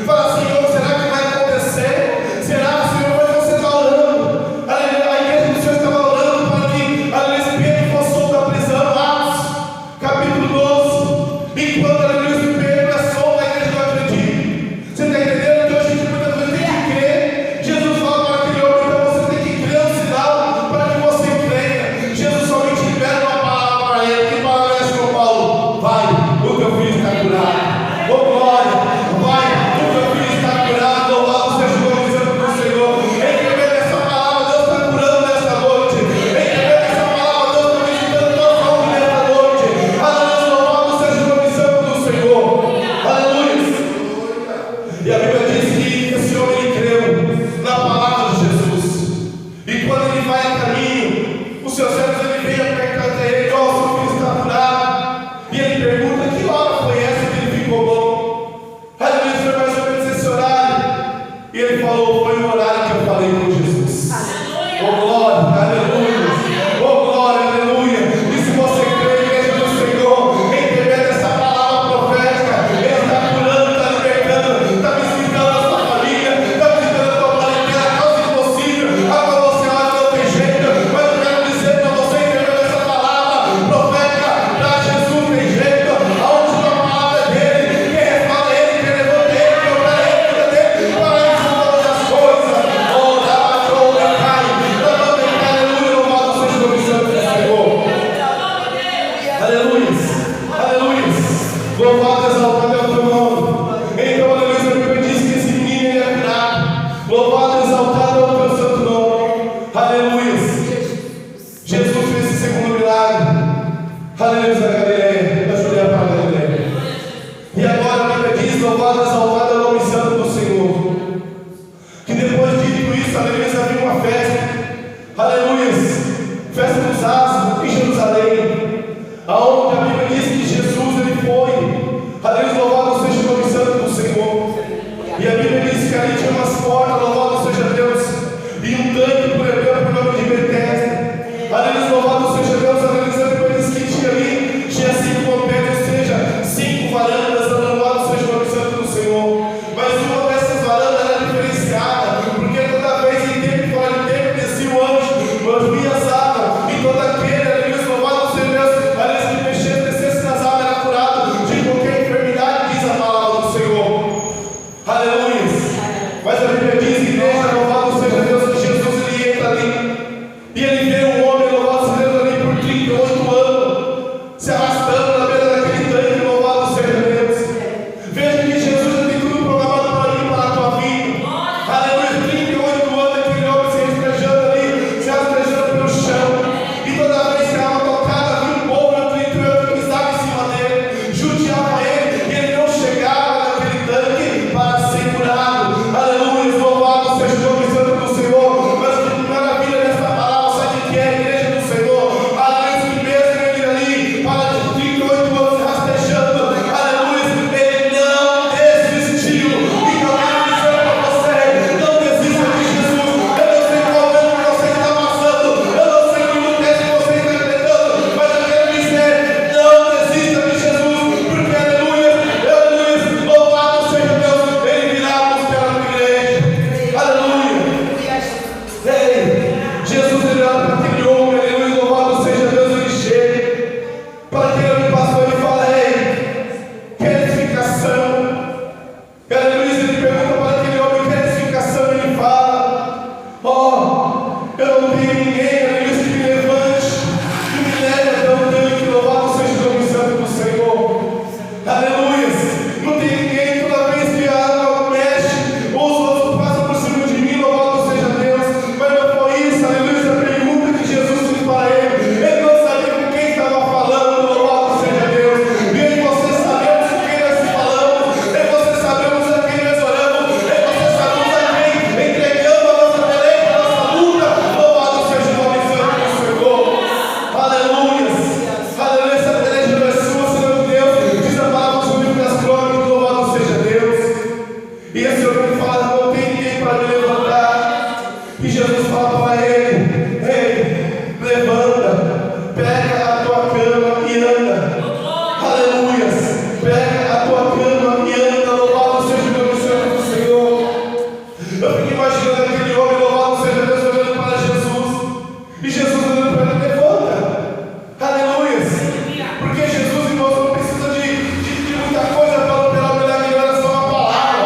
Fala, Senhor, será que vai acontecer? Será, Senhor, mas você está chegou, foi o horário que eu falei com Jesus. Oh glória, aleluia. Oh glória, aleluia. E se você crê que Jesus chegou, entendendo essa palavra profética, Ele está curando, está libertando, está visitando a sua família, está visitando a tua quarentena, a causa impossível, a qual você olha não tem jeito. Mas eu quero dizer para você, entendendo essa palavra profética, para Jesus tem jeito. A última palavra é dele, quem refala é ele, quem levanta é ele, quem opera é ele, para isso todas as coisas. Oh, aleluia, louvado seja o nome santo do Senhor. Aleluia, aleluia. Louvado, exaltado é o teu nome. Então, aleluia, a Bíblia diz que esse menino ele é curado. Louvado, exaltado é o teu santo nome. Aleluia. Jesus fez esse segundo milagre. Aleluia, da Galileia, da Judéia para a Galileia. E agora a Bíblia diz: louvado, exaltado é o nome santo do Senhor. Que depois de dito isso, aleluia, havia uma festa. Aleluia, festa dos asnos em Jerusalém, aonde a Bíblia diz que Jesus ele foi. Aleluia, louvado seja o nome santo do Senhor. E a Bíblia diz que ali tinha umas portas, louvado seja Deus, e um tanque por hebreu por nome de Betesda. Aleluia, louvado seja Deus. Aleluia, a Bíblia diz que tinha ali, tinha 5 lampetes, ou seja, 5 varandas. Louvado seja o nome santo do Senhor. Mas uma dessas varandas era diferenciada, porque toda vez em tempo e fora de tempo descia o anjo vinha as águas, e todo aquele, aleluia, louvado seja Deus, aleluia, que mexesse, descesse nas águas, era curado de qualquer enfermidade, diz a palavra do Senhor. Aleluia. Mas a Bíblia diz, igreja, louvado seja Deus, que Jesus ele entra ali, e ele vê um homem, louvado seja Deus, ali por 38 anos, se arrastando na beira daquele tanque, louvado seja Deus. Veja que Jesus já tem tudo programado para mim, para a tua vida. Aleluia, 38 anos, aquele homem se rastrejando ali, se rastrejando pelo chão. E toda vez que a alma tocada, havia um povo na 38 que estava em cima dele, judiava ele, e ele não chegava naquele tanque para ser curado. Aleluia, louvado seja o nome santo do Senhor. Mas que maravilha nessa palavra, sabe o que é a igreja do Senhor? Aleluia, que mesmo ele ali, para de 38 anos rastejando, aleluia, ele não desistiu. E eu quero dizer para você, não desista de Jesus. Eu não sei qual ano que você está passando, eu não sei que luta que você está enfrentando, mas eu quero dizer, não desista de Jesus, porque aleluia, louvado seja Deus, ele virá buscar a tua igreja. Aleluia. Ei, Jesus ele olha para aquele homem, aleluia, louvado seja Deus, ele chega para aquele homem pastor e fala: ei, quer edificação? Aleluia, ele pergunta para aquele homem: quer edificação? Ele fala: ó, eu não tenho ninguém, aleluia, que me levante, que me leve até o tanque, louvado seja o nome santo do Senhor. Aleluia, não tem ninguém, toda vez que a água mexe, os outros passam por cima de mim, louvado seja Deus. Mas não foi isso, aleluia, a pergunta que Jesus fez para ele. Ele não sabia com quem estava falando, louvado seja Deus. E eu e você sabemos com quem nós falamos, eu e você sabemos a quem nós oramos, eu e você sabemos a quem entregamos a nossa peleja, a nossa luta, louvado seja o nome santo do Senhor. Aleluia, aleluia, essa peleja não é sua, Senhor Deus, diz a palavra do livro das crônicas, louvado seja Deus. E esse homem fala: não tem ninguém para me levantar. E Jesus fala para ele: ei, levanta, pega a tua cama e anda. Aleluia, pega a tua cama e anda, louvado seja o nome santo do Senhor. Eu fico imaginando aquele homem, louvado seja Deus, olhando para Jesus, e Jesus olhando para ele: levanta. Aleluia, porque Jesus, irmãos, não precisa de muita coisa para operar o milagre, não era só uma palavra.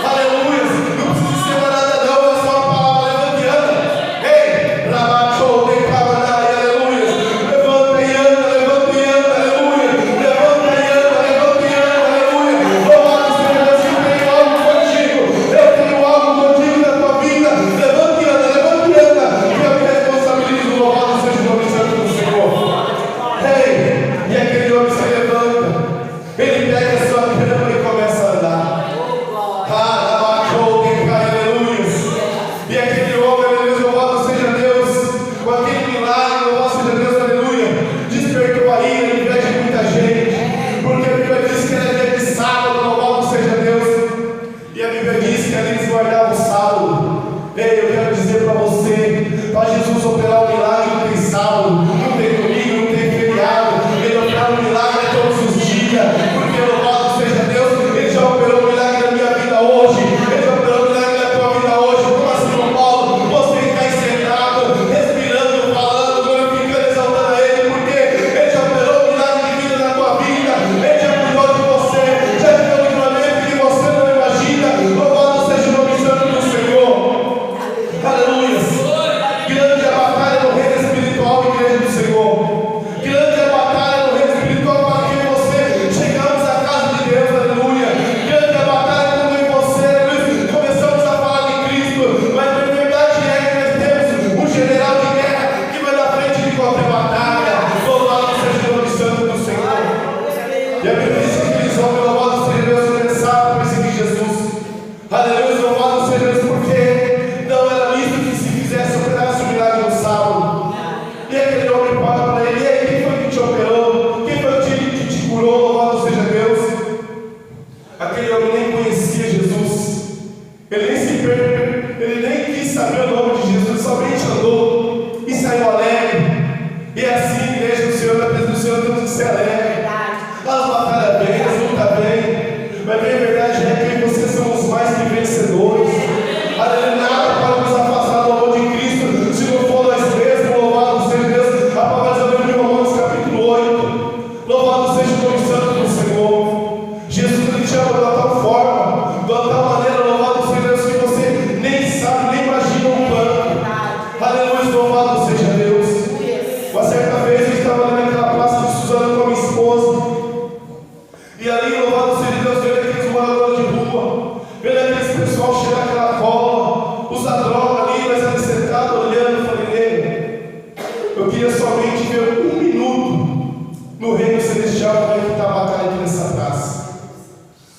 Aleluia, não precisa ser nada não, era só uma palavra: levanta e anda. Ei, rabachou, decabanai, aleluia, levanta e anda, aleluia, levanta e anda, aleluia. Louvado seja Deus, eu tenho algo contigo na tua vida, levanta saber o nome de Jesus, somente andou e saiu alegre. E assim, igreja do Senhor, na presença do Senhor, temos que ser alegre. As batalhas bem, as lutas bem, mas bem verdade é que eu e você somos mais que vencedores. Aleluia, nada pode nos afastar do amor de Cristo, se não for nós mesmos. Louvado seja Deus. A palavra de Romanos capítulo 8. Louvado seja o nome santo do Senhor. Jesus ele te ama de uma tal forma, de uma tal maneira, louvado seja Deus, que você nem sabe, nem imagina o quanto. Aleluia, louvado seja Deus. Uma certa vez eu estava ali naquela praça de Suzano com a minha esposa. E ali, louvado seja Deus, vendo aqueles moradores de rua, vendo aqueles pessoal cheirar aquela cola, usar droga ali, mas ali sentado olhando, eu falei, nele, eu queria somente ver 1 minuto no reino celestial, como é que está a batalha aqui nessa praça.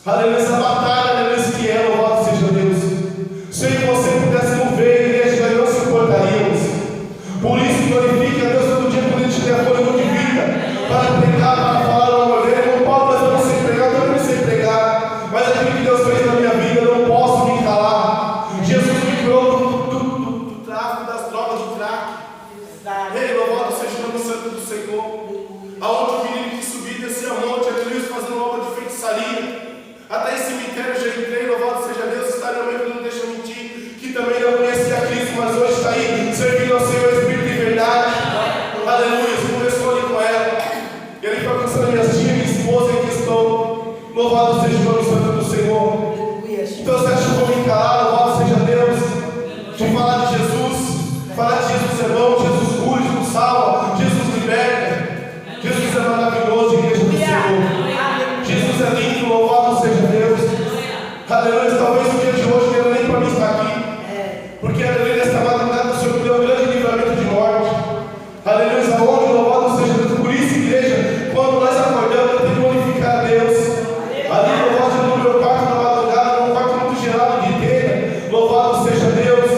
Aleluia, essa batalha, aleluia, que é, louvado seja Deus. Se eu e você pudéssemos ver, igreja, nós não suportaríamos. Por isso, glorifique a Deus todo dia quando Ele te der fôlego de vida, para pregar, para falar o amor dele. Não pode, mas eu não sei pregar, eu também não sei pregar. Mas aquilo que Deus fez na minha vida, eu não posso me calar. Jesus me curou do tráfico, das drogas do crack. Ei, louvado seja o nome santo do Senhor. Aonde o menino que subia e descia a monte, aquele fazendo obra de feitiçaria. Até em cemitério eu já entrei, louvado seja Deus, está na minha vida, não deixa eu mentir, que também não conhecia a Cristo, mas hoje está aí, servindo ao Senhor Espírito de verdade. Aleluia, você começou ali com ela. E ele foi alcançando minhas tias, minha esposa em questão. Louvado seja o nome santo do Senhor. Então você acha que eu vou me calar? Louvado seja Deus. De falar de Jesus. Falar de Jesus é bom, Jesus cura, Jesus salva, Jesus liberta. Jesus é maravilhoso, igreja do Senhor. Jesus é lindo, louvado seja Deus. Aleluia, talvez o dia de hoje não era nem para mim estar aqui. Porque aleluia, nesta madrugada o Senhor me deu um grande livramento de morte. Aleluia, aonde louvado seja Deus. Por isso, igreja, quando nós acordamos, eu tenho que glorificar a Deus. Ali, louvado seja no meu quarto na madrugada, num quarto muito gelado de telha. Louvado seja Deus.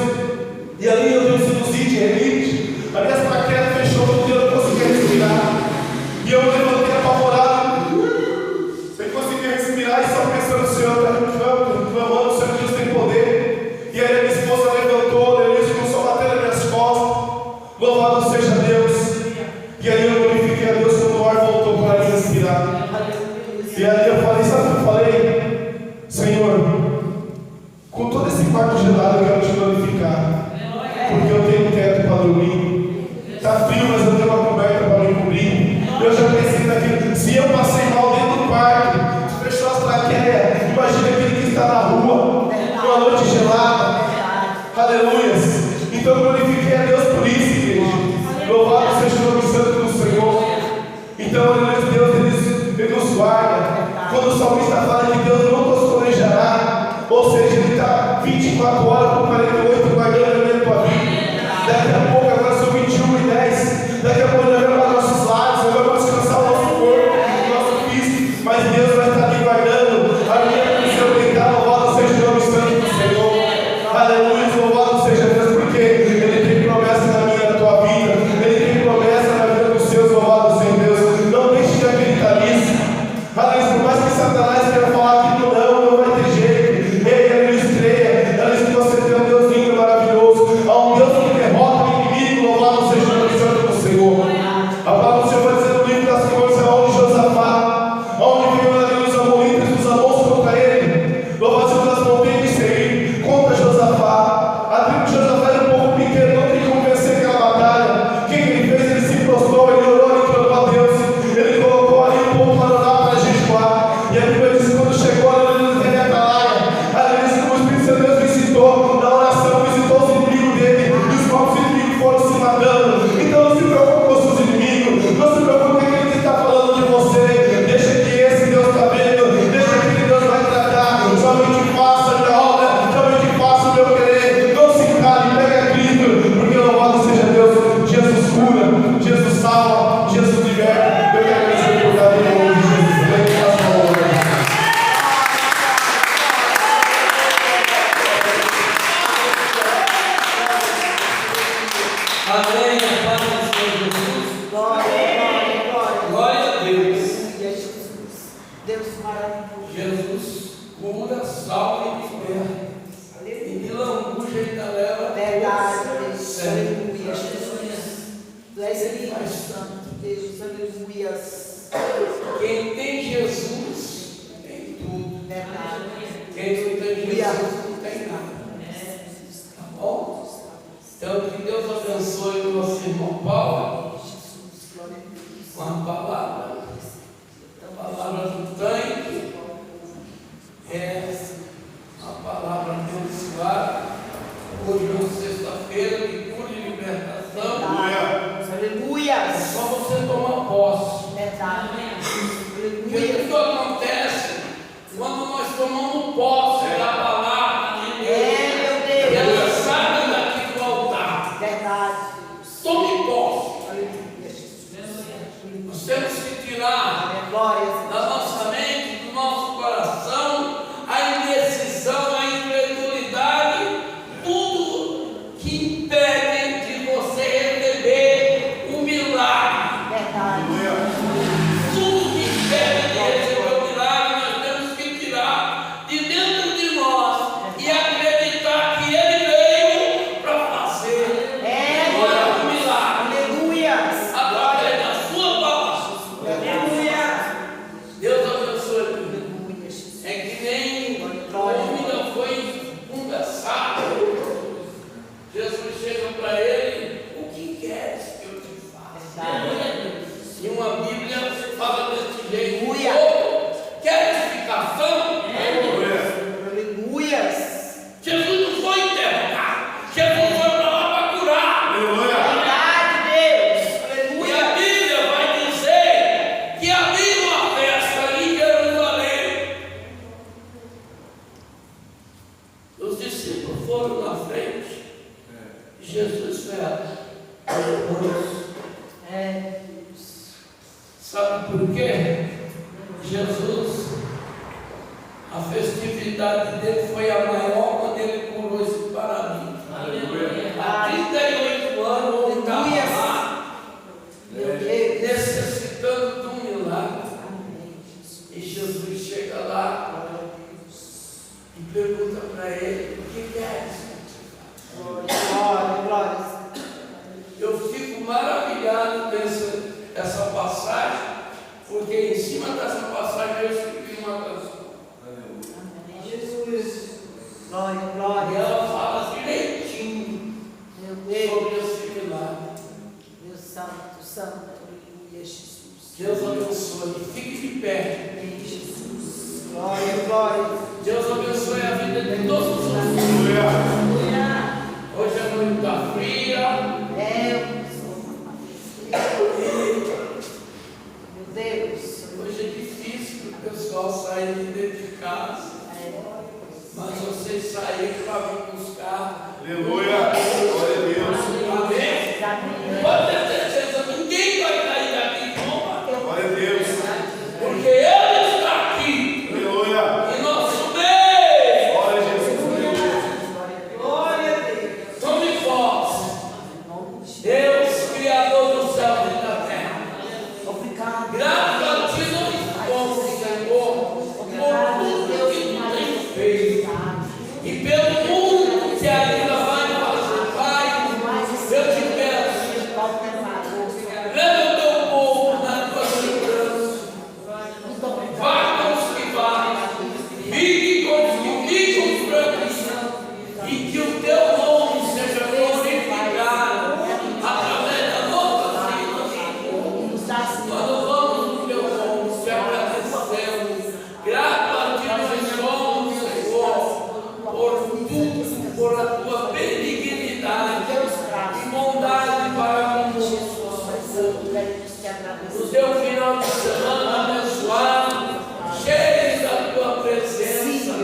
E ali eu tenho sinusite, renite. A minha plaqueta fechou todo dia, eu não conseguia respirar. E eu me levantei apavorado, sem conseguir respirar, e só pensando, o Senhor está clamando, o Senhor Deus tem poder. E aí a minha esposa levantou, Deus começou a bater nas minhas costas. Louvado seja Deus. E aí eu glorifiquei a Deus quando o ar voltou para mim respirar. E aí eu falei, sabe o que eu falei? Senhor, com todo esse quarto gelado eu quero te glorificar. Porque eu tenho um teto para dormir. Está frio, mas eu tenho uma coberta para me cobrir. Eu já pensei naquilo. Se eu passei mal dentro do quarto, fechou as traqueias, imagina aquele que está na rua, numa noite gelada. Aleluias. Então eu glorifiquei a Deus por isso, igreja. Louvado seja o nome santo do Senhor. Então, aleluia, Deus ele nos guarda. Quando o salmista fala que Deus não nos colejará, ou seja, Ele está 24 horas por 48 guardando a minha tua vida. Daqui a pouco, agora são 21h10. Daqui a pouco nós vamos para nossos lares, nós vamos descansar o nosso corpo, o nosso físico. Mas Deus vai estar ali guardando a minha e o seu deitar. Louvado seja o nome santo do Senhor. Aleluia, louvado seja Deus, porque Ele tem promessa na minha e na tua vida. Ele tem promessa na vida dos seus. Louvado seja Deus. Não deixe de acreditar nisso. Aleluia, por mais que Satanás queira falar que não vai ter jeito. Ei, aleluia, creia. Aleluia, que você tem um Deus lindo e maravilhoso. Há um Deus que derrota o inimigo. Louvado seja o nome santo do Senhor. A palavra do Senhor vai dizer no livro das Crônicas, onde Josafá, onde veio aleluia, os amonitas, os amons contra ele. Louvado seja das montanhas de Seir, contra Josafá. A tribo de Josafá era um povo pequeno, não tem como vencer aquela batalha. O que ele fez? Ele se prostrou, ele orou, ele clamou a Deus. Ele colocou ali um povo para orar, para jejuar. E a Bíblia diz que quando chegou a aleluia, ele atalaia. Aleluia, como o Espírito Santo Deus visitou, na oração, visitou os inimigos dele. E os próprios inimigos foram se matando. Então não se preocupe com os seus inimigos. Não se preocupe com aquele que está falando de você. Deixa que esse Deus está vendo. Deixa que Deus vai tratar. Somente faça a minha obra. Somente faça o meu querer. Não se cale, pega Cristo. Porque louvado seja Deus. Jesus cura, Jesus salva, Jesus liberta. Eu quero agradecer por dar em nome de Jesus. Amém. Faça a obra. Amém. A paz do Senhor Jesus. Glória a Deus. Deus maravilhoso. Jesus cura, salva e liberta. E de lambuja ainda leva Santo Deus, aleluias. Quem tem Jesus tem tudo. Verdade. Quem não tem Jesus não tem nada. Tá bom? Então, que Deus abençoe o nosso irmão Paulo com a palavra do tanque, a palavra abençoada. Hoje é sexta-feira de cura e libertação. Aleluia. É só você tomar posse. Verdade. Porque tudo acontece quando nós tomamos posse da palavra de Deus. Meu Deus. E ela sai daqui do altar. Verdade. Tome posse. Nós temos que tirar da nossa mente, do nosso coração, a indecisão, a incredulidade, tudo que impede de você receber o milagre. Verdade. Tudo que impede de receber o milagre, nós temos que tirar de dentro de nós e acreditar que Ele veio para fazer o milagre. Aleluia. Através da sua palavra. Deus abençoe. É que nem o homem não foi conversado. Jesus chega para ele: o que queres que eu te faça? E uma Bíblia fala desse jeito: quer edificação? Aleluia. Jesus não foi interrogado, Jesus foi para lá para curar. Verdade, Deus. E a Bíblia vai dizer que havia uma festa em Jerusalém. Os discípulos foram na frente. Jesus foi depois. Sabe por quê? Jesus, a festividade dele foi a maior quando ele curou esse paralítico. Há 38 anos o homem estava lá, necessitando de um milagre. E Jesus chega lá e pergunta para ele: o que queres? Glória. Eu fico maravilhado essa passagem, porque em cima dessa passagem eu escrevi uma canção. Jesus. E Glória. ela fala direitinho Meu Deus. sobre esse milagre. Meu santo. Aleluia, Jesus. Deus abençoe. Fique de pé. Amém, Jesus. Glória. Deus abençoe a vida de todos os nossos. Hoje a noite está fria. Meu Deus. Hoje é difícil para o pessoal sair de dentro de casa. Mas vocês saíram para vir buscar. Aleluia. Glória a Deus. Amém? Pode ter certeza, ninguém vai cair daqui, não. Glória a Deus. Porque Ele está aqui. Aleluia. Em nosso meio. Glória a Jesus. Glória a Deus. Tome posse. Deus, Criador do céu e da terra. Obrigado. Graças a Ti nós somos, Senhor, por tudo que Tu tens feito. E pelo mundo que ainda vai fazer, Pai, eu te peço, leva o teu povo na tua segurança. Vá com os que vão, fique com os que ficam por aqui, e que o teu nome seja glorificado através da nossa vida. Quando vamos no teu nome, te agradecemos. Graças a Ti nós somos, Senhor, por tudo, por a tua benignidade e bondade para conosco. No teu final de semana abençoado, cheio da tua presença,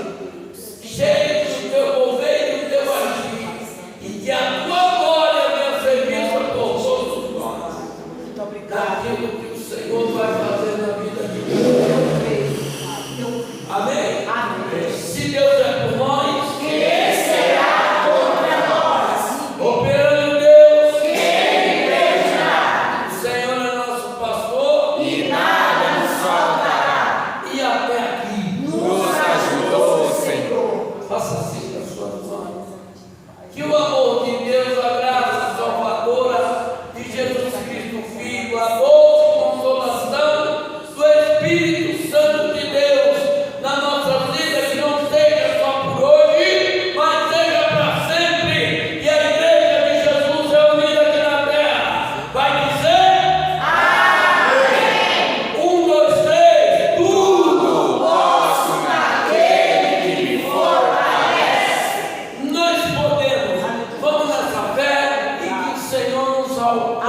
cheio do teu mover e do teu agir, e que a tua glória venha ser vista por todos nós. Daquilo que o Senhor vai fazer na vida de todos. Amém? Se Deus é por nós, Quem será contra nós? operando Deus, Quem impedirá? o Senhor é nosso pastor, E nada nos pessoal